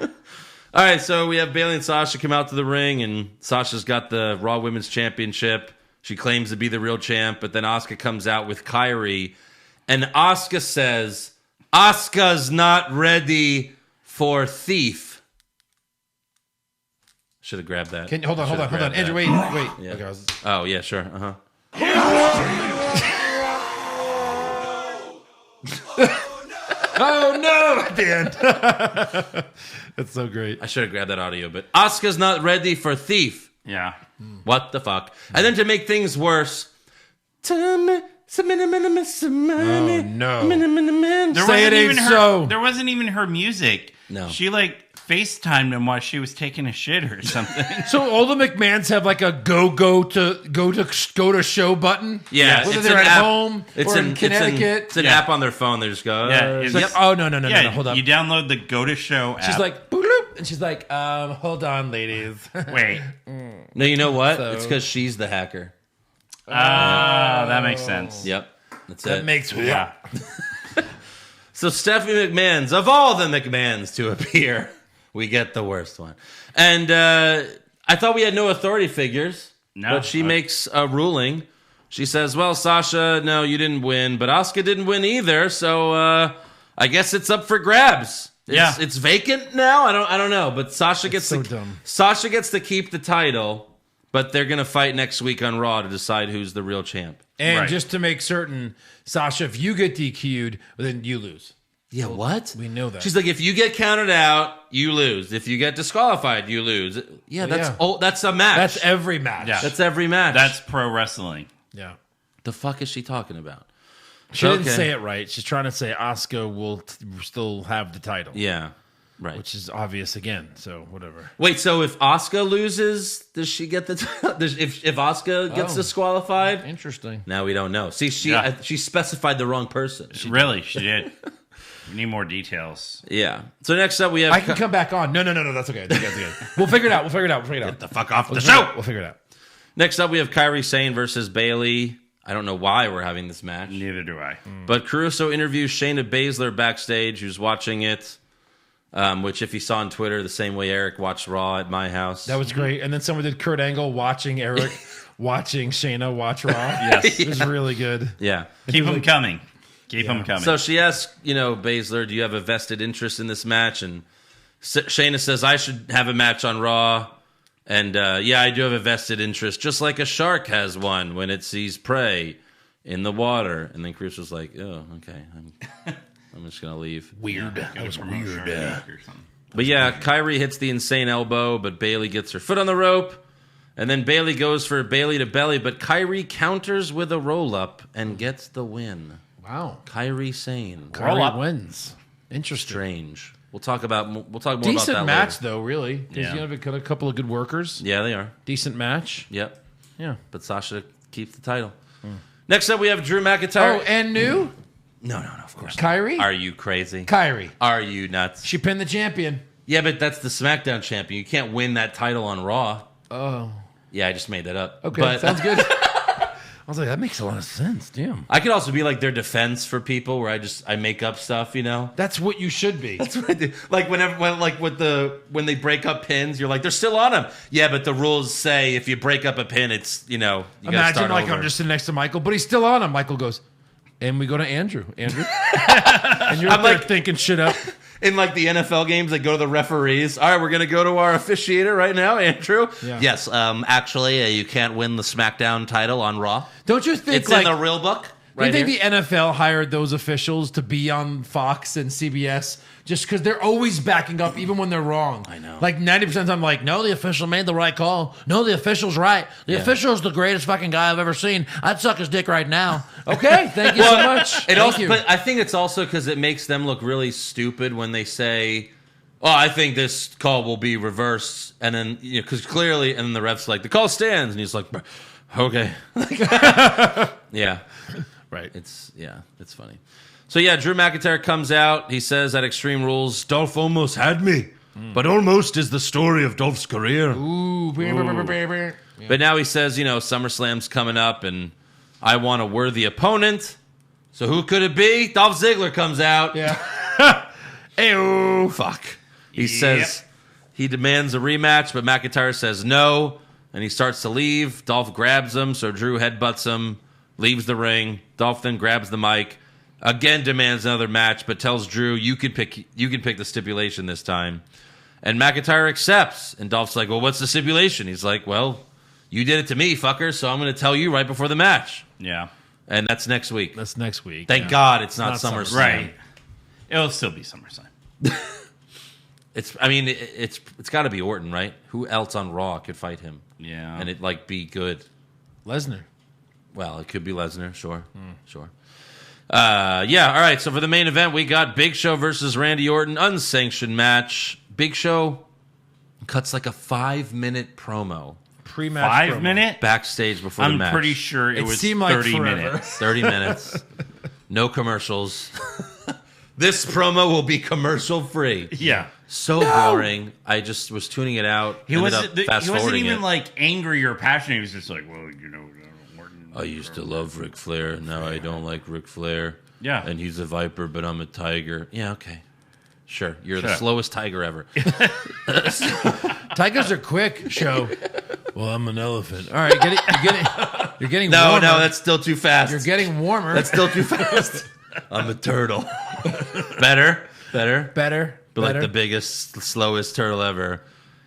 All right, so we have Bailey and Sasha come out to the ring, and Sasha's got the Raw Women's Championship. She claims to be the real champ, but then Asuka comes out with Kyrie, and Asuka says, Asuka's not ready for Thief. Should have grabbed that. Hold on. Should've grabbed Andrew, that. wait. Yeah. Okay, I was- Oh, yeah, sure. Uh-huh. oh, no! At the end. That's so great. I should have grabbed that audio, but Asuka's not ready for Thief. Yeah. What the fuck? And then to make things worse, Oh, no. There Say it wasn't ain't even so. There wasn't even her music. No. She FaceTimed him while she was taking a shit or something. So all the McMahons have like a go to show button. yeah, Whether it's they're an at app. home or in Connecticut. It's an Yeah. app on their phone. They just go, Yeah, It's it's- like, oh no, yeah, hold up. you download the Go to Show app. She's like, boop, and she's like, hold on, ladies. wait. No, you know what? So- It's because she's the hacker. That makes sense. Yep, that's that it. makes Yeah. So Stephanie McMahon's, of all the McMahons to appear, we get the worst one. And I thought we had no authority figures, No. but she makes a ruling. She says, well, Sasha, no, you didn't win, but Asuka didn't win either, so I guess it's up for grabs. It's vacant now? I don't know, but Sasha gets so dumb. Sasha gets to keep the title, but they're going to fight next week on Raw to decide who's the real champ. And Right. just to make certain, Sasha, if you get DQ'd, then you lose. Yeah, what? We know that. She's like, if you get counted out, you lose. If you get disqualified, you lose. Yeah, that's yeah. that's a match. That's every match. Yeah. That's every match. That's pro wrestling. Yeah. the fuck is she talking about? She didn't Okay. say it right. She's trying to say Asuka will still have the title. Yeah, right. Which is obvious again, so whatever. Wait, so if Asuka loses, does she get the title? If Asuka gets Oh. disqualified? Interesting. Now we don't know. See, she Yeah. she specified the wrong person. Really, she did. We need more details. Yeah. So next up we have I can come back on. No, that's okay. That's okay. We'll figure it out. Get the fuck off the We'll show. figure it out. Next up we have Kairi Sane versus Bailey. I don't know why we're having this match. Neither do I. But Caruso interviews Shayna Baszler backstage, who's watching it. Which, if you saw on Twitter, the same way Eric watched Raw at my house. That was great. And then someone did Kurt Angle watching Eric watching Shayna watch Raw. Yes. It was really good. Yeah. Keep them coming. Keep them coming. So she asks, Baszler, do you have a vested interest in this match? And Shayna says, I should have a match on Raw. And yeah, I do have a vested interest, just like a shark has one when it sees prey in the water. And then Chris was like, oh, okay. I'm just going to leave. Weird. That was weird. But yeah, Kyrie hits the insane elbow, but Bayley gets her foot on the rope. And then Bayley goes for Bayley to belly, but Kyrie counters with a roll-up and gets the win. Wow. Kyrie Sane. Kyrie wins. Interesting. Strange. We'll talk more about that Decent match, later. though, really. Because you have a couple of good workers. Yeah, they are. Decent match. Yep. Yeah. But Sasha keeps the title. Next up, we have Drew McIntyre. Oh, and new? No, of course not. Kyrie? Are you crazy? Kyrie. Are you nuts? She pinned the champion. Yeah, but that's the SmackDown champion. You can't win that title on Raw. Oh. Yeah, I just made that up. Okay, but, sounds good. I was like, that makes a lot of sense. Damn. I could also be like their defense for people where I make up stuff, That's what you should be. That's what I do. Like when they break up pins, you're like, they're still on them. Yeah, but the rules say if you break up a pin, it's, you gotta Imagine start like over. I'm just sitting next to Michael, but he's still on him. Michael goes, and we go to Andrew. And you're I'm there like thinking shit up. In like the NFL games, they go to the referees. All right, we're going to go to our officiator right now, Andrew. Yeah. Yes, actually, you can't win the SmackDown title on Raw. Don't you think It's in the real book? Do you Right think here. the NFL hired those officials to be on Fox and CBS just because they're always backing up even when they're wrong? I know. Like 90% of the time, I'm like, no, the official made the right call. No, the official's right. The official's the greatest fucking guy I've ever seen. I'd suck his dick right now. Okay, thank you so much. Thank you. But I think it's also because it makes them look really stupid when they say, "Oh, I think this call will be reversed," and then because clearly, and then the ref's like, "The call stands," and he's like, "Okay." Yeah. Right. It's funny. So yeah, Drew McIntyre comes out. He says at Extreme Rules, Dolph almost had me, but almost is the story of Dolph's career. Ooh. But now he says, SummerSlam's coming up, and I want a worthy opponent. So who could it be? Dolph Ziggler comes out. Yeah. Ew, fuck. He says he demands a rematch, but McIntyre says no, and he starts to leave. Dolph grabs him, so Drew headbutts him, leaves the ring. Dolph then grabs the mic, again demands another match, but tells Drew, you can pick the stipulation this time. And McIntyre accepts, and Dolph's like, well, what's the stipulation? He's like, well, you did it to me, fucker, so I'm going to tell you right before the match. Yeah. And that's next week. That's next week. Thank God it's not SummerSlam. Right. It'll still be SummerSlam. It's got to be Orton, right? Who else on Raw could fight him? Yeah. And it be good. Lesnar. Well, it could be Lesnar, sure. Sure. Yeah, all right. So for the main event, we got Big Show versus Randy Orton, unsanctioned match. Big Show cuts like a 5-minute promo Pre-match 5 minute? backstage before the I'm match. pretty sure it was seemed like 30 forever. minutes. 30 minutes. No commercials. This promo will be commercial free. Yeah. So boring. I just was tuning it out. He wasn't even like angry or passionate. He was just like, well, Orton. I used to love Ric Flair. Now I don't like Ric Flair. Yeah. And he's a viper, but I'm a tiger. Yeah, okay. Sure. You're the Shut up. slowest tiger ever. Tigers are quick, Show. Well, I'm an elephant. All right, you're getting No, warmer. that's still too fast. You're getting warmer. That's still too fast. I'm a turtle. Better. better. But like the biggest, slowest turtle ever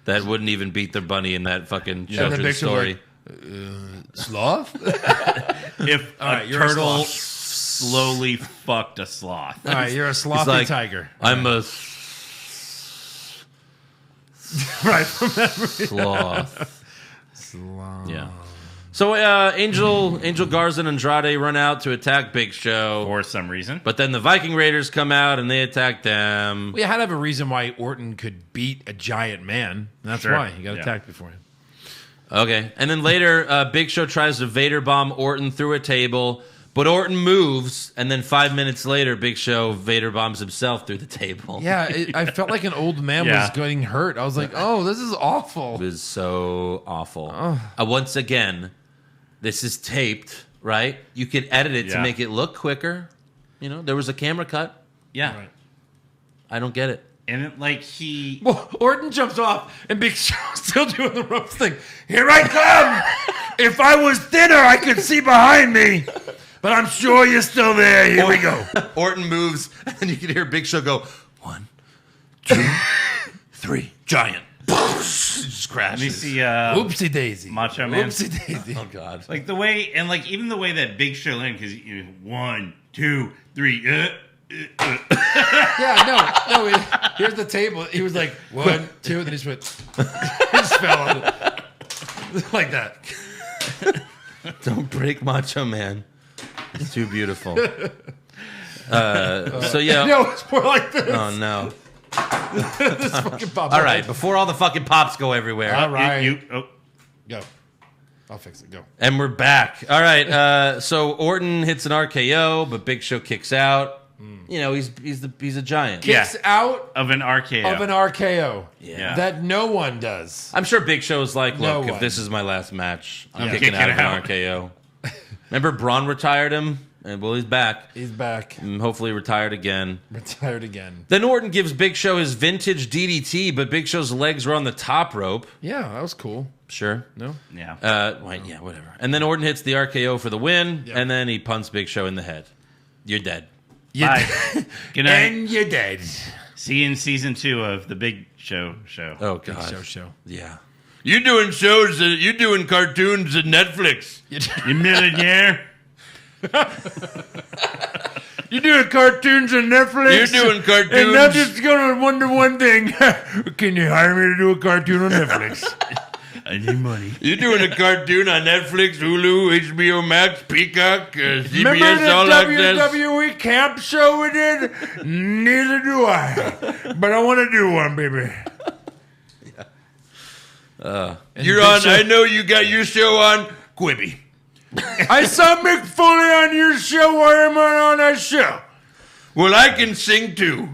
that wouldn't even beat their bunny in that fucking children's Big Show's story. Sloth? If a you're a turtle sloth. slowly fucked a sloth. All right, you're a He's slothy like, tiger. I'm a Right. sloth. Yeah. So Angel Garza and Andrade run out to attack Big Show. For some reason. But then the Viking Raiders come out and they attack them. We had to have a reason why Orton could beat a giant man. And that's Sure. why he got Yeah. attacked before him. Okay. And then later, Big Show tries to Vader bomb Orton through a table, but Orton moves. And then 5 minutes later, Big Show Vader bombs himself through the table. Yeah, I felt like an old man Yeah. was getting hurt. I was like, oh, this is awful. It was so awful. Once again, this is taped, right? You could edit it to Yeah. make it look quicker. There was a camera cut. Yeah. Right. I don't get it. And it, like he, Well, Orton jumps off, and Big Show's still doing the ropes thing. Here I come! If I was thinner, I could see behind me. But I'm sure you're still there. Here we go. Orton moves, and you can hear Big Show go, 1, 2, 3, giant. Just crashes. let me see, Oopsie daisy. Macho Man. Oopsie daisy. Oh, God. Like the way, and like even the way that Big Show landed, because 1, 2, 3. Yeah, no. Here's the table. He was like, 1, 2, then he just went. He just fell on it. Like that. Don't break Macho Man. It's too beautiful. So, yeah. No, it's more like this. Oh, no. This fucking pop. All right, before all the fucking pops go everywhere. All right. Oh, Go. I'll fix it. Go. And we're back. All right. So Orton hits an RKO, but Big Show kicks out. You know, he's a giant. Kicks out of an RKO. of an RKO. Yeah. That no one does. I'm sure Big Show's like, No look, if one. this is my last match, I'm Yeah. kicking Kick out it of an out. RKO. Remember Braun retired him? And well, he's back. He's back. And hopefully retired again. Retired again. Then Orton gives Big Show his vintage DDT, but Big Show's legs were on the top rope. Yeah, that was cool. Sure. No? Yeah. Wait, yeah, whatever. And then Orton hits the RKO for the win, Yeah. and then he punts Big Show in the head. You're dead. Bye. Good night. And you're dead. See you in season 2 of the Big Show show. Oh, God. Show. Yeah. You're doing shows, you're doing cartoons at Netflix. You millionaire. You're doing cartoons on Netflix? You're doing cartoons. And I'm just going to wonder one thing. Can you hire me to do a cartoon on Netflix? I need money. You're doing a cartoon on Netflix, Hulu, HBO Max, Peacock, CBS, Remember the All Access. WWE camp show we did? Neither do I. But I want to do one, baby. You're on. I know you got your show on Quibi. I saw Mick Foley on your show. Why am I on that show? Well, I can sing too.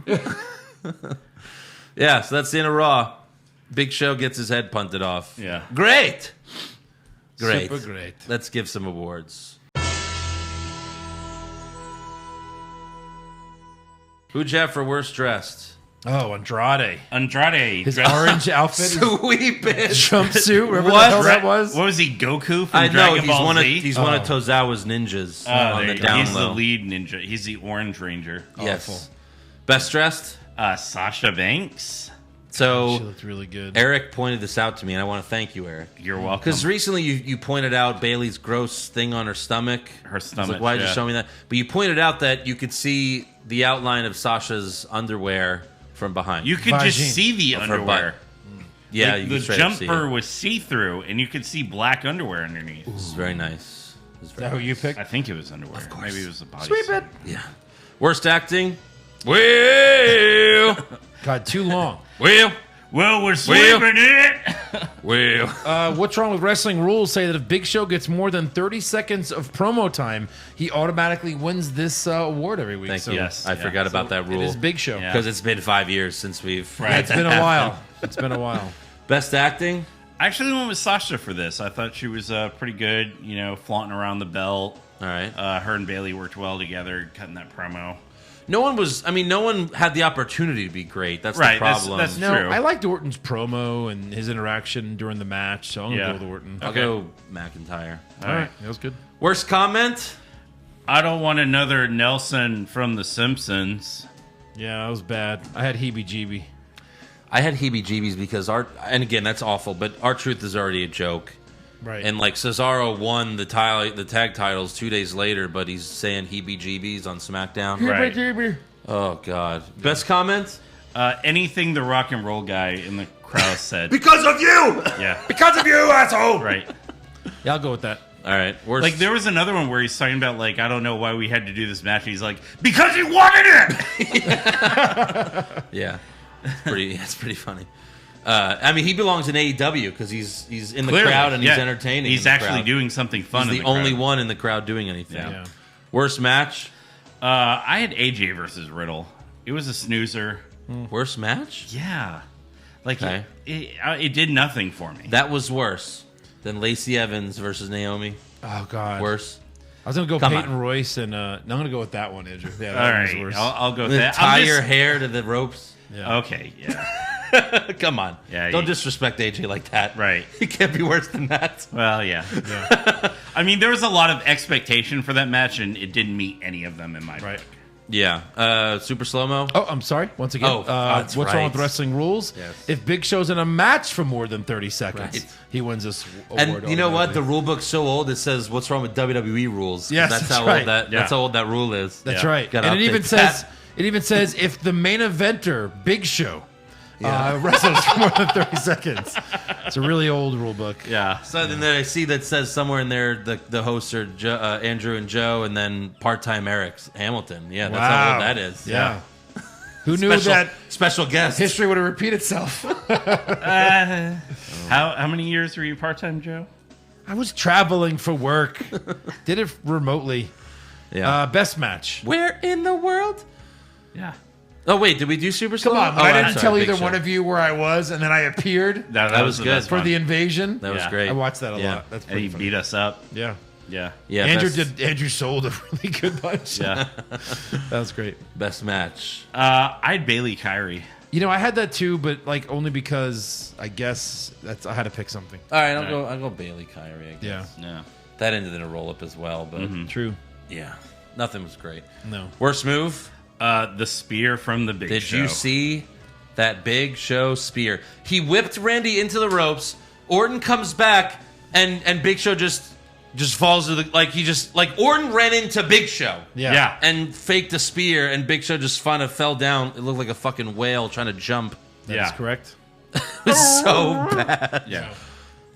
Yeah, so that's the end of Raw. Big Show gets his head punted off. Yeah. Great. Great. Super great. Let's give some awards. Who'd you have for worst dressed? Oh, Andrade. Andrade. His orange outfit, his Sweet bitch. jumpsuit, whatever What? the hell that was. What was he, Goku from I know Dragon he's Ball one of Z? he's one of Tozawa's ninjas on the He's down the low. lead ninja. He's the Orange Ranger. Yes. Awful. Best dressed. Sasha Banks. So She looked really good. Eric pointed this out to me, and I want to thank you, Eric. You're welcome. Because recently you pointed out Bailey's gross thing on her stomach. Her I was stomach, like, why did you yeah. show me that? But you pointed out that you could see the outline of Sasha's underwear from behind. You could Vagine. just see the Of her underwear. yeah, Like, you the could straight up see jumper it. was see-through, and you could see black underwear underneath. This is very nice. This is Is very that who you picked? I think it was underwear. Of course. Maybe it was a body. Sweep it. Yeah. Worst acting? Well, God, too long. well, Well, we're sweeping it. well. What's Wrong with Wrestling rules say that if Big Show gets more than 30 seconds of promo time, he automatically wins this award every week. Thank so you. Yes, I yeah. forgot about that It rule. is Big Show. Yeah. Because it's been 5 years since we've. Yeah, it's been a while. It's been a while. Best acting? I actually went with Sasha for this. I thought she was pretty good, you know, flaunting around the belt. All right. Her and Bailey worked well together, cutting that promo. No one had the opportunity to be great. That's Right, the that's- problem. that's- No, True. I liked Orton's promo and his interaction during the match, so I'm going to Yeah. go with Orton. I'll go McIntyre. All right. That was good. Worst comment? I don't want another Nelson from The Simpsons. Yeah, that was bad. I had heebie-jeebie. I had heebie-jeebies because and again, that's awful, but R-Truth is already a joke. Right. And like Cesaro won the tag titles 2 days later, but he's saying heebie-jeebies on SmackDown. Right. Heebie-jeebie. Oh God. Best comment? Anything the rock and roll guy in the crowd said. Because of you! Yeah, Because of you, asshole! right. Yeah, I'll go with that. All right. Worst. Like there was another one where he's talking about like I don't know why we had to do this match. And he's like because he wanted it. Yeah. It's pretty funny. I mean, he belongs in AEW because he's in the Clearly, crowd and yeah. he's entertaining. He's in the actually crowd. doing something fun. He's in the only crowd. one in the crowd doing anything. Yeah. Worst match? I had AJ versus Riddle. It was a snoozer. Worst match? Yeah, like Okay. it did nothing for me. That was worse than Lacey Evans versus Naomi. Oh, God. Worse. I was gonna go Come Peyton on. Royce, and no, I'm gonna go with that one, Andrew. Yeah, All that one's right, worse. I'll go with Then that. tie your hair to the ropes. Yeah. Okay, yeah. Come on. Yeah, Don't you- disrespect AJ like that. Right. He can't be worse than that. Well, yeah. I mean, there was a lot of expectation for that match, and it didn't meet any of them in my Right. book. Yeah. Super slow-mo. Oh, I'm sorry. Once again, Oh, that's what's wrong with right. wrestling rules? Yes. If Big Show's in a match for more than 30 seconds, Right. he wins this award. And you know what? The automatically. rule book's so old. It says, "What's wrong with WWE rules?" Yes, that's that's how right. old that. Yeah. That's how old that rule is. That's Yeah. right. Gotta And it even update says that. if the main eventer, Big Show, wrestles for more than 30 seconds. It's a really old rule book. Yeah. So then I see that says somewhere in there the hosts are Andrew and Joe, and then part-time Eric Hamilton. Yeah, that's how Wow. old that is. Yeah. Who knew that special guest? history would repeat itself? How many years were you part-time, Joe? I was traveling for work. Did it remotely. Yeah. Best match. Where in the world? Yeah. Oh wait, did we do Super Slow? Come on, Oh, I I'm didn't sorry, tell Big either Show. one of you where I was, and then I appeared That was the good. best for one. the invasion. That was Yeah. great. I watched that a Yeah. lot. That's And pretty he funny. beat us up. Yeah. Yeah. Yeah, Andrew sold a really good bunch. Yeah. That was great. best match. I had Bailey Kyrie. You know, I had that too, but like only because I guess I had to pick something. All right, I'll go Bailey Kyrie. I guess. Yeah. Yeah. That ended in a roll up as well, but True. yeah, nothing was great. No. Worst move? The spear from the Big Did Show. you see that Big Show spear? He whipped Randy into the ropes. Orton comes back, and Big Show just falls to the Orton ran into Big Show. Yeah. Yeah. And faked a spear, and Big Show just kind of fell down. It looked like a fucking whale trying to jump. That's Yeah. correct. It was so bad. Yeah.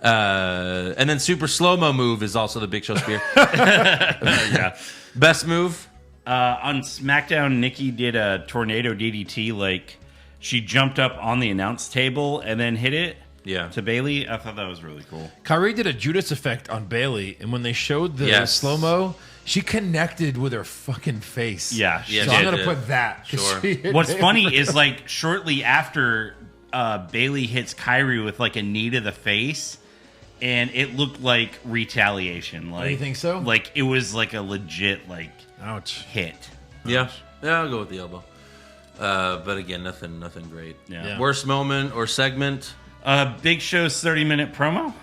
And then super slow-mo move is also the Big Show spear. Yeah. Best move? On SmackDown, Nikki did a tornado DDT. Like, she jumped up on the announce table and then hit it Yeah. to Bailey. I thought that was really cool. Kyrie did a Judas effect on Bailey, and when they showed the Yes. slow-mo, she connected with her fucking face. Yeah. Yeah, So she I'm going to did. put that. 'cause Sure. she hit What's Bailey. funny is, like, shortly after Bailey hits Kyrie with, like, a knee to the face, and it looked like retaliation. Like, you think so? Like, it was, like, a legit, like, Ouch. hit. Yeah. Yeah, I'll go with the elbow. But again, nothing great. Yeah. Worst moment or segment? Big Show's 30-minute promo?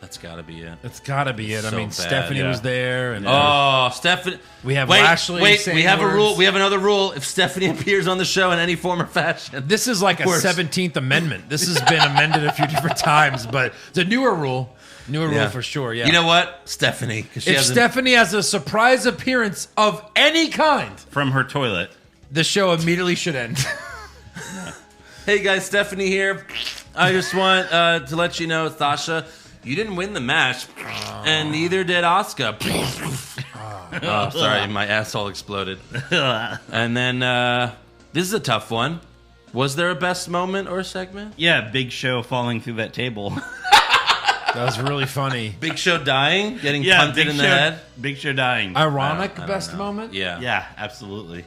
That's got to be it. That's got to be it. I So mean, bad, Stephanie yeah. was there. And Oh, Stephanie. We have wait, Lashley Wait, saying we have a words. rule. We have another rule. If Stephanie appears on the show in any form or fashion, This is like a Worst. 17th Amendment. This has been amended a few different times, but it's a newer rule. Newer Yeah. rule for sure, yeah. You know what? Stephanie. 'Cause she if hasn't- Stephanie has a surprise appearance of any kind, From her toilet. the show immediately should end. Hey guys, Stephanie here. I just want to let you know, Sasha, you didn't win the match, and neither did Asuka. Oh, sorry, my asshole exploded. And then this is a tough one. Was there a best moment or segment? Yeah, Big Show falling through that table. That was really funny. Big Show dying, getting Yeah, punted Big in Show, the head. Big Show dying. Ironic I don't best know. moment? Yeah, Yeah, absolutely.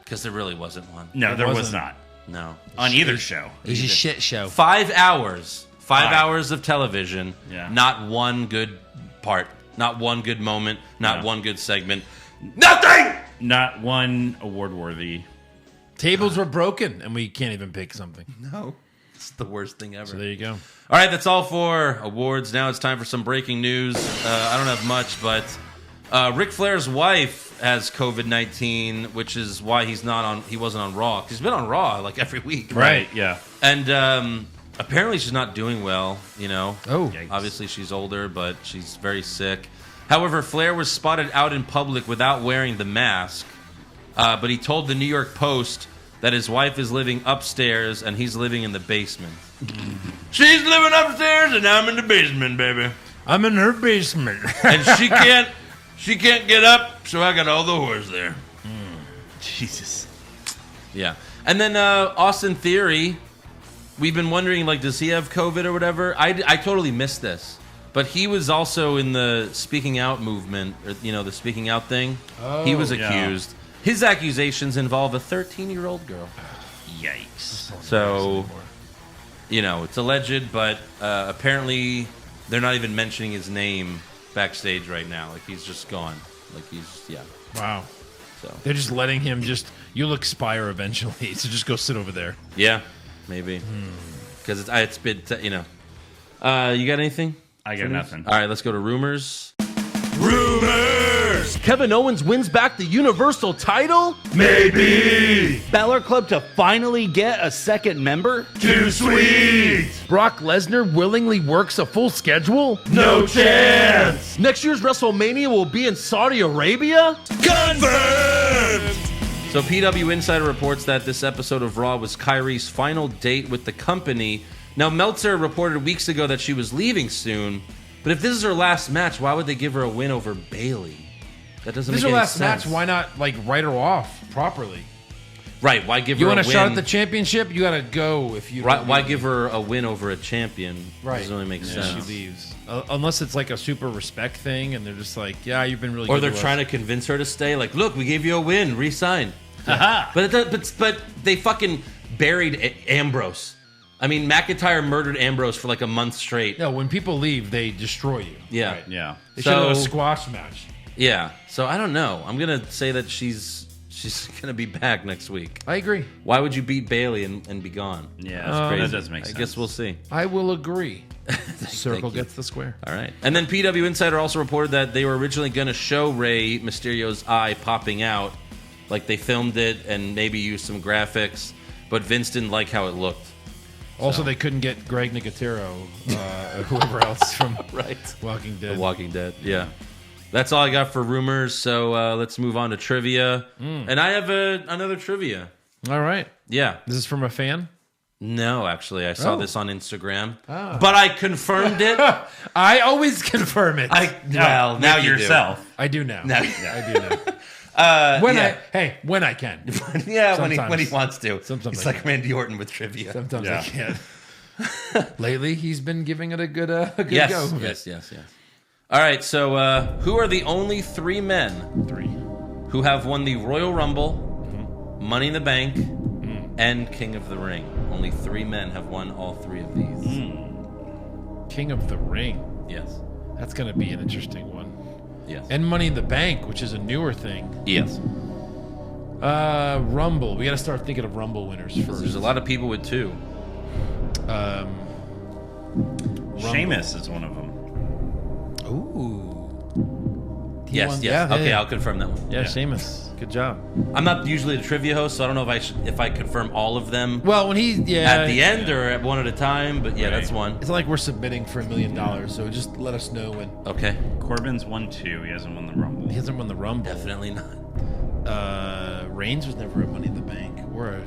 because there really wasn't one. No, there was wasn't. not. No. On either show. It was a shit show. 5 hours. 5 Five. hours of television. Yeah. Not one good part. Not one good moment. Not No. one good segment. Nothing! Not one award worthy. Tables were broken, and we can't even pick something. No. It's the worst thing ever. So there you go. All right, that's all for awards. Now it's time for some breaking news. I don't have much, but Ric Flair's wife has COVID-19, which is why he wasn't on Raw. He's been on Raw like every week. Right. Yeah. And apparently she's not doing well, you know. Oh. Yikes. Obviously she's older, but she's very sick. However, Flair was spotted out in public without wearing the mask. But he told the New York Post that his wife is living upstairs and he's living in the basement. She's living upstairs and I'm in the basement, baby. I'm in her basement. And she can't get up, so I got all the whores there. Jesus. Yeah. And then Austin Theory, we've been wondering, like, does he have COVID or whatever? I totally missed this. But he was also in the speaking out movement, or, you know, the speaking out thing. He was yeah. accused. His accusations involve a 13-year-old girl. Yikes. So, you know, it's alleged, but apparently they're not even mentioning his name backstage right now. Like, he's just gone. Like he's Wow. So They're just letting him you'll expire eventually, so just go sit over there. yeah, maybe because it's been you know. You got anything? I got nothing. All right, let's go to rumors. Rumors! Kevin Owens wins back the Universal title? Maybe. Balor Club to finally get a second member? Too sweet. Brock Lesnar willingly works a full schedule? No chance. Next year's WrestleMania will be in Saudi Arabia? Confirmed. So PW Insider reports that this episode of Raw was Kyrie's final date with the company. Now, Meltzer reported weeks ago that she was leaving soon, but if this is her last match, why would they give her a win over Bayley? That doesn't This is make her any last sense. match. Why not write her off properly? Right, why give You her a want win? a shot at the championship? You got to go if you. Right, why give her a win over a champion? Right. Doesn't really make She sense. leaves. Unless it's like a super respect thing, and they're just like, yeah, you've been really Or good they're to trying us. to convince her to stay. Like, look, we gave you a win, resign. Haha. But they fucking buried Ambrose. I mean, McIntyre murdered Ambrose for like a month straight. No, when people leave, they destroy you. Yeah. Yeah. They should have a So- squash match. Yeah. So I don't know. I'm gonna say that she's gonna be back next week. I agree. Why would you beat Bayley and be gone? Yeah, That's crazy. that does make sense. I guess we'll see. I will agree. Circle Thank you. gets the square. All right. And then PW Insider also reported that they were originally going to show Rey Mysterio's eye popping out. Like they filmed it and maybe used some graphics, but Vince didn't like how it looked. Also, they couldn't get Greg Nicotero, or whoever else from Right. Walking Dead. The Walking Dead. Yeah. That's all I got for rumors. So let's move on to trivia. And I have another trivia. All right. Yeah. This is from a fan? No, actually, I saw Oh. this on Instagram, but I confirmed it. I always confirm it. Well, now With you yourself. I do now. Now- I do now. When I can. Yeah, when he Sometimes. wants to. Sometimes He's I like Randy Orton with trivia. Sometimes Yeah. I can't. Lately, he's been giving it a good Yes, go. yes. All right, so who are the only three men who have won the Royal Rumble, Money in the Bank, and King of the Ring? Only three men have won all three of these. King of the Ring. Yes. That's going to be an interesting one. Yes. And Money in the Bank, which is a newer thing. yes. Rumble. We got to start thinking of Rumble winners first. There's a lot of people with two. Sheamus is one of them. Ooh. Yes, won- yes. yeah, Okay, yeah. I'll confirm that one. Yeah, Sheamus. Good job. I'm not usually the trivia host, so I don't know if I confirm all of them Well, when at the end or at one at a time. But yeah, that's one. It's not like we're submitting for $1 million, so just let us know when. Okay. Corbin's won 2. He hasn't won the Rumble. He hasn't won the Rumble. Definitely not. Reigns was never a Money in the Bank or a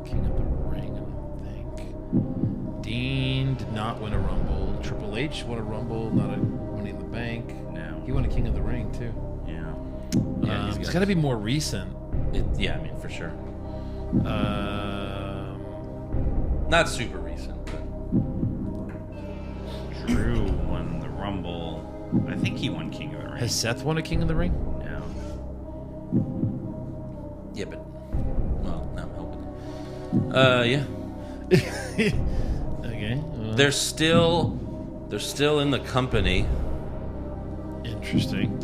King of the Ring, I don't think. Dean did not win a Rumble. Triple H won a Rumble, not a Money in the Bank. No. He won a King of the Ring, too. Yeah. Yeah, It's got to be more recent. Yeah, I mean, for sure. Not super recent, but Drew won the Rumble. I think he won King of the Ring. Has Seth won a King of the Ring? No. yeah, but well, no, I'm helping. Yeah, Okay. they're still in the company. Interesting.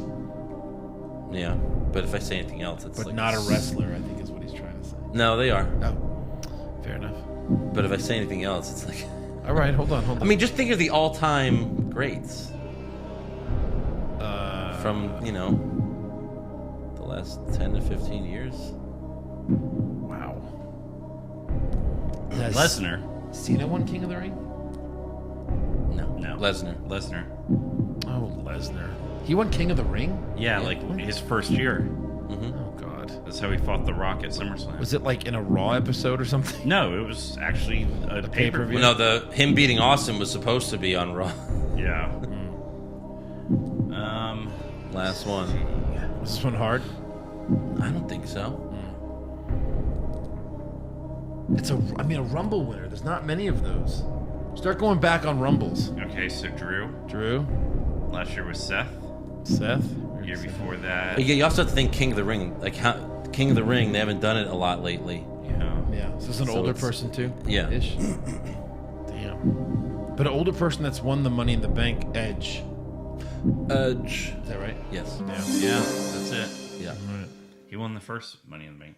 Yeah, but if I say anything else, it's But like not a wrestler, I think is what he's trying to say. No, they are. Oh, fair enough. But if I say anything else, it's like All right, hold on. I mean, just think of the all-time greats from the last 10 to 15 years. Wow. Has Lesnar. Cena won King of the Ring? No, No. Lesnar. Oh, Lesnar. He won King of the Ring? Yeah, like his first year. Oh, God. That's how he fought The Rock at SummerSlam. Was it like in a Raw episode or something? No, it was actually a pay-per-view. No, him beating Austin was supposed to be on Raw. Yeah. Last one. Was this one hard? I don't think so. It's a Rumble winner. There's not many of those. Start going back on Rumbles. Okay, so Drew. Drew, Last year was Seth. Seth. Year before that. But yeah, you also have to think King of the Ring. Like King of the Ring, they haven't done it a lot lately. Yeah. Yeah. So this is an So older it's- person too. Yeah. Ish. Damn. But an older person that's won the Money in the Bank. Edge. Edge. Is that right? Yes. Yeah, that's it. Yeah. He won the first Money in the Bank.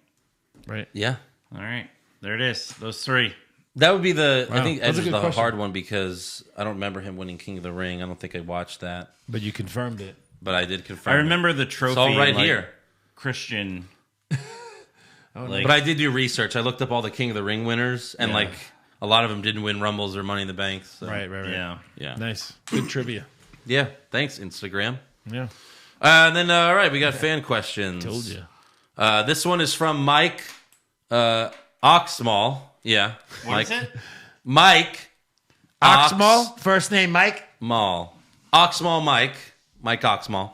Right. Yeah. All right. There it is. Those three. That would be the. I Wow. think That's Edge a is good the question. hard one because I don't remember him winning King of the Ring. I don't think I watched that, But you confirmed it. but I did confirm. I remember it. the trophy. It's all right like, here. Christian. Like, But I did do research. I looked up all the King of the Ring winners, and like a lot of them didn't win Rumbles or Money in the Bank. So. Right. yeah. Yeah. Nice. Good trivia. Yeah. Thanks, Instagram. Yeah. And then, all right, we got fan questions. Told you. This one is from Mike Oxmall. Yeah. What is it? Mike Oxmall. First name Mike. Oxmall. Oxmall Mike. Mike Oxmall.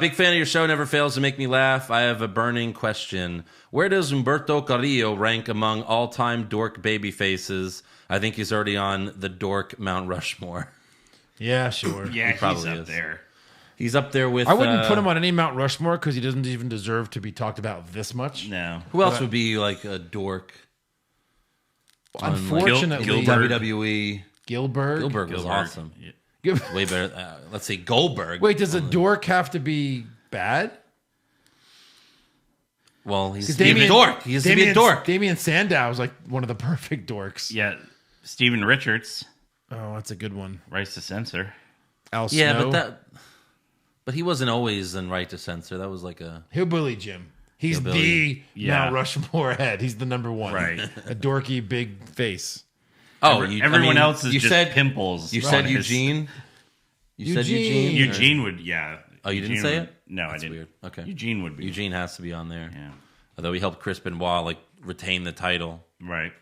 Big fan of your show. Never fails to make me laugh. I have a burning question. Where does Humberto Carrillo rank among all-time dork baby faces? I think he's already on the dork Mount Rushmore. Yeah, sure. Yeah, he's probably up is. there. He's up there with... I wouldn't put him on any Mount Rushmore because he doesn't even deserve to be talked about this much. No. Who else would be like a dork? Unfortunately, Gilbert. WWE. Gilbert. Gilbert was Gilbert. awesome. Gil- Way better. Let's say Goldberg. Wait, does a dork have to be bad? Well, he's 'Cause a dork. He has to be a dork. Damien Sandow is like one of the perfect dorks. Yeah. Steven Richards. Oh, that's a good one. Rights to Censor. Al Yeah, Snow. but he wasn't always in right to censor. That was like a Hillbilly Jim. He's Hillbilly. the Yeah. Mount Rushmore head. He's the number one. Right. A dorky big face. Everyone else is you just said pimples. You on said his- Eugene. You said Eugene. Eugene. Eugene would, yeah. Oh, you didn't Eugene say would- it? No, That's I didn't. weird. Okay. Eugene would be. Eugene has to be on there. Yeah. Although he helped Chris Benoit like retain the title. Right.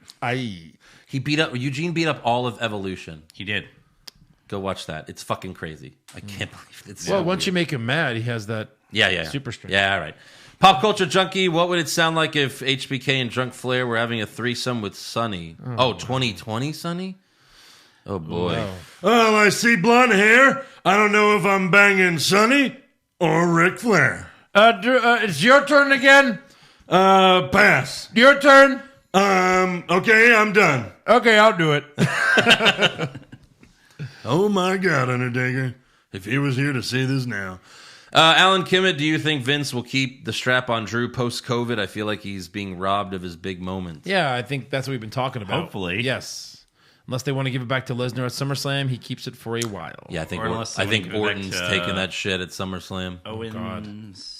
He beat up Eugene beat up all of Evolution. He did. Go watch that. It's fucking crazy. I can't believe it's so Well, once weird. you make him mad, he has that. Yeah. Super strength. Yeah, all right. Pop Culture Junkie, what would it sound like if HBK and Drunk Flair were having a threesome with Sonny? Oh, 2020 Sonny? Oh, boy. Wow. Oh, I see blonde hair. I don't know if I'm banging Sonny or Ric Flair. It's your turn again. Pass. Your turn. Okay, I'm done. Okay, I'll do it. Oh my God, Undertaker. If he was here to see this now. Alan Kimmett, do you think Vince will keep the strap on Drew post-COVID? I feel like he's being robbed of his big moment. Yeah, I think that's what we've been talking about. Hopefully. Yes. Unless they want to give it back to Lesnar at SummerSlam, he keeps it for a while. Yeah, I think Or unless they wanna give it back Orton's to, taking that shit at SummerSlam. Owens.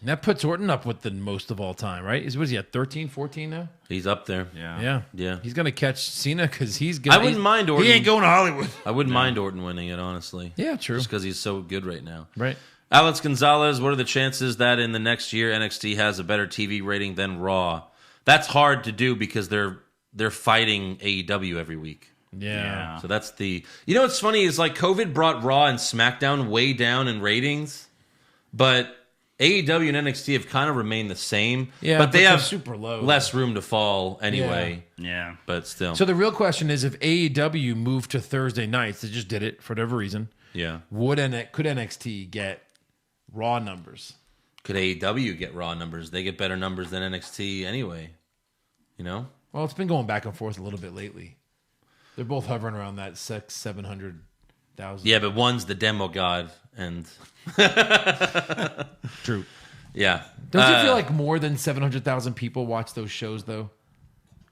And that puts Orton up with the most of all time, right? What is he at 13, 14 now? He's up there. Yeah. Yeah. He's going to catch Cena because he's going I wouldn't mind Orton. He ain't going to Hollywood. I wouldn't mind Orton winning it, honestly. Yeah, true. Just because he's so good right now. Right. Alex Gonzalez, what are the chances that in the next year NXT has a better TV rating than Raw? That's hard to do because they're fighting AEW every week. Yeah. So that's the... You know what's funny is like COVID brought Raw and SmackDown way down in ratings, but AEW and NXT have kind of remained the same. Yeah, but they they're have super low. less room to fall anyway. Yeah. But still. So the real question is if AEW moved to Thursday nights, they just did it for whatever reason, yeah. could NXT get Raw numbers? Could AEW get Raw numbers? They get better numbers than NXT anyway. You know? Well, it's been going back and forth a little bit lately. They're both hovering around that 700,000. Yeah, but one's the demo god and... True. Yeah. Don't you feel like more than 700,000 people watch those shows, though?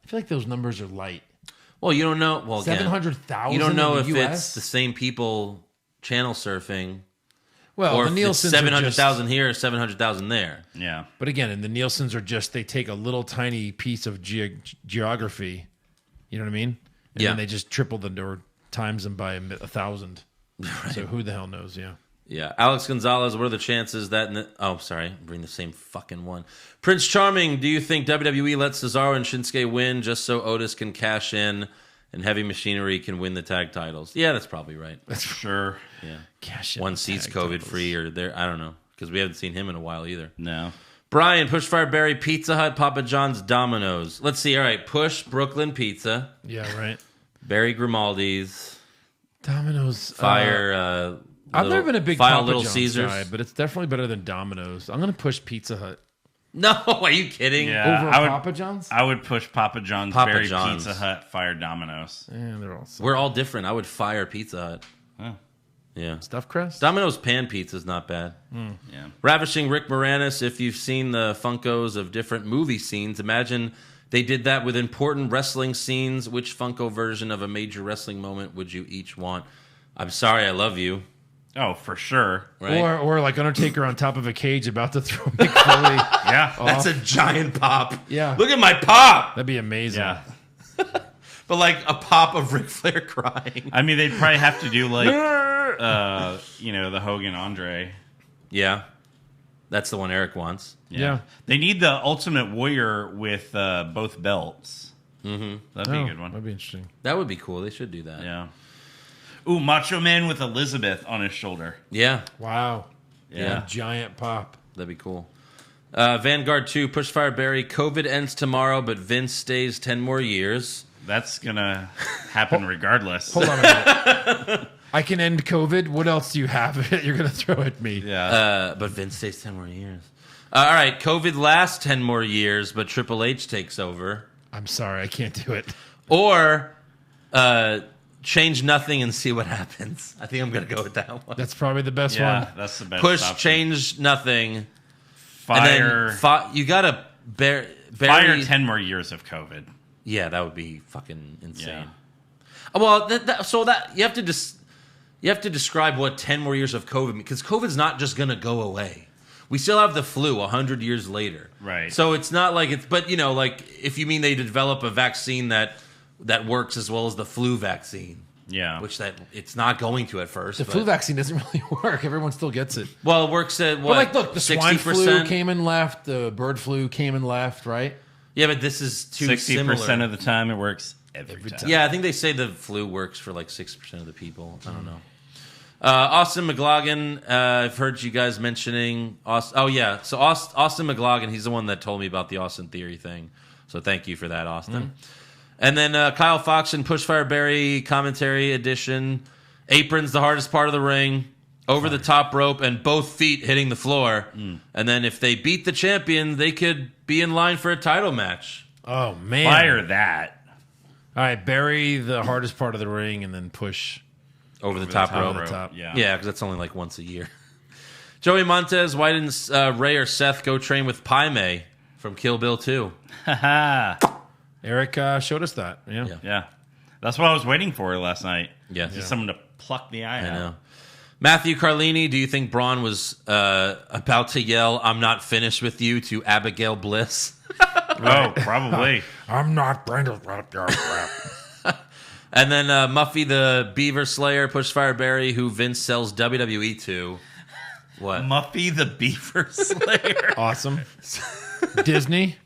I feel like those numbers are light. Well, you don't know. Well, again, 700,000 you don't know in if the US? it's the same people channel surfing Well, or the if it's Nielsen's 700,000 here or 700,000 there. Yeah. But again, and the Nielsen's are just, they take a little tiny piece of geography. You know what I mean? And Yeah. then they just triple them or times them by 1,000. So who the hell knows? Yeah. Yeah. Alex Gonzalez, what are the chances that... oh, sorry. Bring the same fucking one. Prince Charming, do you think WWE lets Cesaro and Shinsuke win just so Otis can cash in and Heavy Machinery can win the tag titles? Yeah, that's probably right. That's Sure. Yeah. cash in One the seat's tag COVID titles. free or there. I don't know. Because we haven't seen him in a while either. No. Brian, Pushfire Barry, Pizza Hut, Papa John's, Domino's. Let's see. All right. Push, Brooklyn Pizza. Yeah, right. Barry Grimaldi's. Domino's. Fire. I've never been a big File Papa Little John's Caesars. guy, but it's definitely better than Domino's. I'm going to push Pizza Hut. No, are you kidding? Yeah. Over I would, Papa John's? I would push Papa John's, Papa Berry John's. Pizza Hut, Fire Domino's. Yeah, they're all... We're all different. I would fire Pizza Hut. Yeah. Stuffed crust? Domino's pan pizza is not bad. Yeah. Ravishing Rick Moranis, if you've seen the Funkos of different movie scenes, imagine they did that with important wrestling scenes. Which Funko version of a major wrestling moment would you each want? I'm sorry, I love you. Oh, for sure. Right? Or like Undertaker on top of a cage about to throw Mick Foley. Yeah. That's a giant pop. Yeah. Look at my pop. That'd be amazing. Yeah. But like a pop of Ric Flair crying. I mean, they'd probably have to do like, the Hogan Andre. Yeah. That's the one Eric wants. Yeah. They need the Ultimate Warrior with both belts. Mm-hmm. That'd be a good one. That'd be interesting. That would be cool. They should do that. Yeah. Ooh, Macho Man with Elizabeth on his shoulder. Yeah. Wow. Yeah. Giant pop. That'd be cool. Vanguard 2, Pushfire Barry. COVID ends tomorrow, but Vince stays 10 more years. That's going to happen regardless. Hold on a minute. I can end COVID. What else do you have that you're going to throw at me? Yeah. But Vince stays 10 more years. All right, COVID lasts 10 more years, but Triple H takes over. I'm sorry. I can't do it. Or change nothing and see what happens. I think I'm going to go with that one. That's probably the best Yeah, one. that's the best Push, option. change nothing. Fire. And then you got to bury... Fire 10 more years of COVID. Yeah, that would be fucking insane. Yeah. Well, so that you have to describe what 10 more years of COVID, because COVID's not just going to go away. We still have the flu 100 years later. Right. So it's not like it's, but like if you mean they develop a vaccine that works as well as the flu vaccine. Yeah. Which it's not going to at first. The flu vaccine doesn't really work. Everyone still gets it. Well, it works at what? But like, look, the swine 60%? flu came and left. The bird flu came and left, right? Yeah, but this is too 60% similar. of the time it works every time. Yeah, I think they say the flu works for like 6% of the people. I don't know. Austin McLaughlin, I've heard you guys mentioning Austin. Oh, yeah. So Austin McLaughlin, he's the one that told me about the Austin Theory thing. So thank you for that, Austin. And then Kyle Fox and Pushfire Barry commentary edition. Apron's the hardest part of the ring. Over the top rope and both feet hitting the floor. And then if they beat the champion, they could be in line for a title match. Oh, man. Fire that. All right, bury the hardest part of the ring and then push Over the top rope. over the top. Yeah. Yeah, because that's only like once a year. Joey Montez, why didn't Ray or Seth go train with Pai Mei from Kill Bill 2? Eric showed us that. Yeah. Yeah. That's what I was waiting for last night. Yes. Just someone to pluck the eye I out. know. Matthew Carlini, do you think Braun was about to yell, "I'm not finished with you" to Abigail Bliss? Oh, probably. I'm not Brandon. And then Muffy the Beaver Slayer, Pushfire Barry, who Vince sells WWE to. What? Muffy the Beaver Slayer. Awesome. Disney.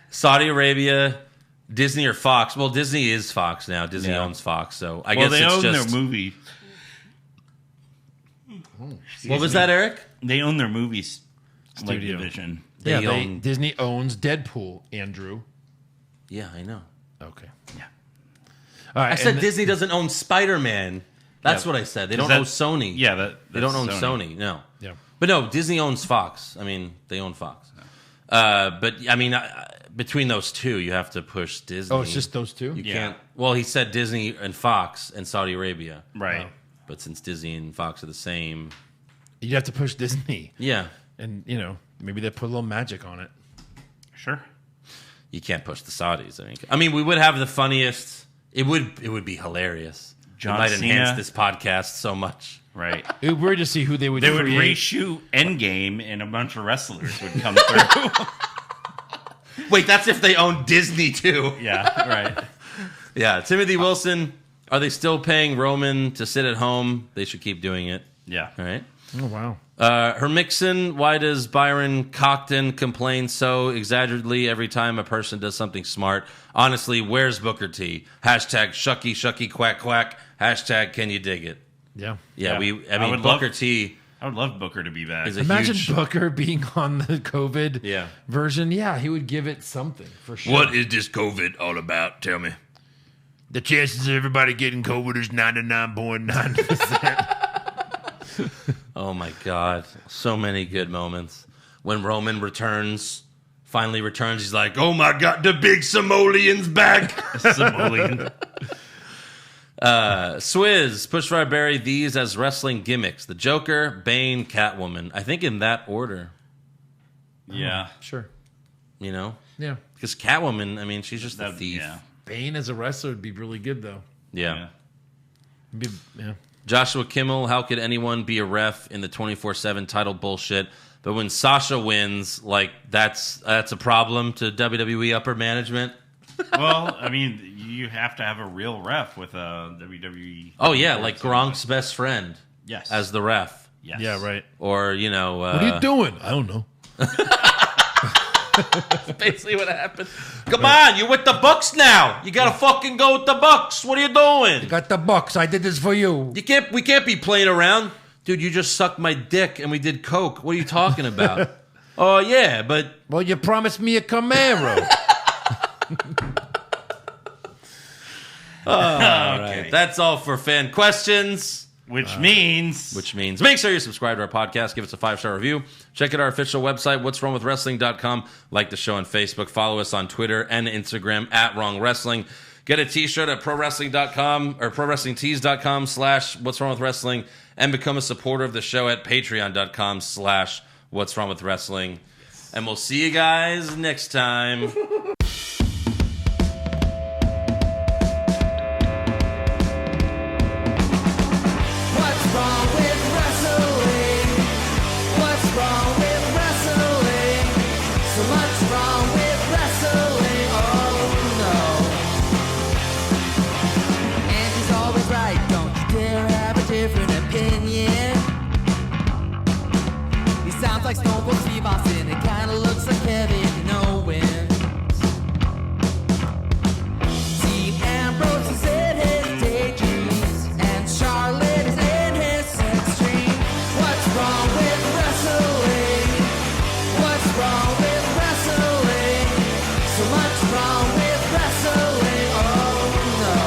Saudi Arabia, Disney or Fox? Well, Disney is Fox now. Disney owns Fox, so I guess they it's own just... their movie. What was that, Eric? They own their movie Studio. division. They own... Disney owns Deadpool, Andrew. Yeah, I know. Okay. Yeah. All right. I said and Disney doesn't own Spider-Man. That's what I said. They don't own Sony. Yeah, they don't own Sony. No. Yeah. But no, Disney owns Fox. I mean, they own Fox. But I mean, between those two, you have to push Disney. Oh, it's just those two? You can't. Well, he said Disney and Fox and Saudi Arabia. Right. But since Disney and Fox are the same, You'd have to push Disney. yeah, And, maybe they put a little magic on it. Sure. you can't push the Saudis. I mean, we would have the funniest. It would be hilarious. John it might Cena. enhance this podcast so much. Right. It would be weird to see who they would They would create. reshoot Endgame and a bunch of wrestlers would come through. Wait, that's if they own Disney too. Yeah, right. Yeah, Timothy Wilson. Are they still paying Roman to sit at home? They should keep doing it. Yeah. All right. Oh, wow. Hermixon, why does Byron Cockton complain so exaggeratedly every time a person does something smart? Honestly, where's Booker T? Hashtag shucky shucky quack quack. Hashtag can you dig it? Yeah. Yeah, Yeah. I mean, would Booker love- T I would love Booker to be back. is a Imagine huge... Booker being on the COVID Yeah. version. Yeah, he would give it something for sure. What is this COVID all about? Tell me. The chances of everybody getting COVID is 99.9%. Oh my God. So many good moments. When Roman finally returns, he's like, oh my God, the big Samoleon's back. Samoleon. Swizz, push right berry, these as wrestling gimmicks. The Joker, Bane, Catwoman. I think in that order. Yeah. Sure. You know? Yeah. Because Catwoman, I mean, she's just a thief. Yeah. Bane as a wrestler would be really good, though. Yeah. Yeah. Joshua Kimmel, how could anyone be a ref in the 24/7 title bullshit? But when Sasha wins, like, that's a problem to WWE upper management. Well, I mean, you have to have a real ref with a WWE. Oh, yeah, like Gronk's best friend. Yes. As the ref. Yes. Yeah, right. Or, you know... what are you doing? I don't know. That's basically what happened. Come on, you're with the Bucks now. You gotta fucking go with the Bucks. What are you doing? Got the Bucks. I did this for you. We can't be playing around. Dude, you just sucked my dick and we did coke. What are you talking about? Oh, yeah, but... Well, you promised me a Camaro. All right. That's all for fan questions. Which means make sure you subscribe to our podcast. Give us a 5-star review. Check out our official website, what'swrongwithwrestling.com. Like the show on Facebook. Follow us on Twitter and Instagram @WrongWrestling. Get a t-shirt at prowrestling.com or prowrestlingtees.com/what'swrongwithwrestling and become a supporter of the show at patreon.com/what'swrongwithwrestling. And we'll see you guys next time. Like Stone Cold Steve Austin, it kinda looks like Kevin Owens. Dean Ambrose is in his daydreams, and Charlotte is in his sex dream. What's wrong with wrestling? What's wrong with wrestling? So much wrong with wrestling, oh no.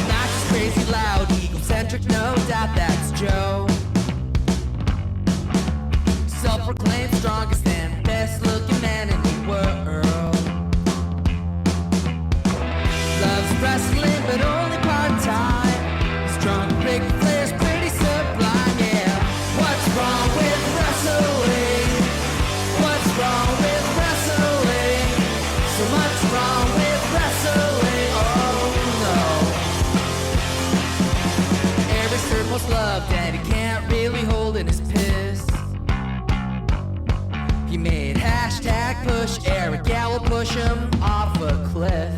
Obnoxious, crazy, loud, egocentric, no doubt that's Joe. Self-proclaimed strongest and best-looking man in the world. Loves wrestling, but only part-time. Strong, big players, pretty sublime, yeah. What's wrong with wrestling? What's wrong with wrestling? So much wrong with wrestling, oh no. Every certain most loved, and he can't really hold in his piss. He made #push Eric, yeah, we'll push him off a cliff.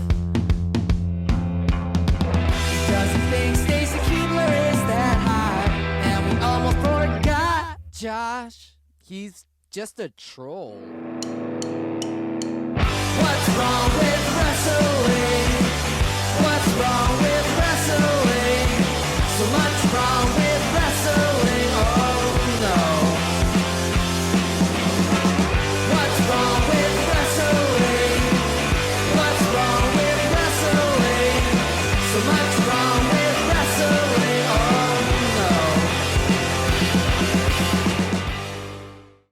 He doesn't think Stacy Keebler is that high, and we almost forgot Josh. He's just a troll. What's wrong with wrestling? What's wrong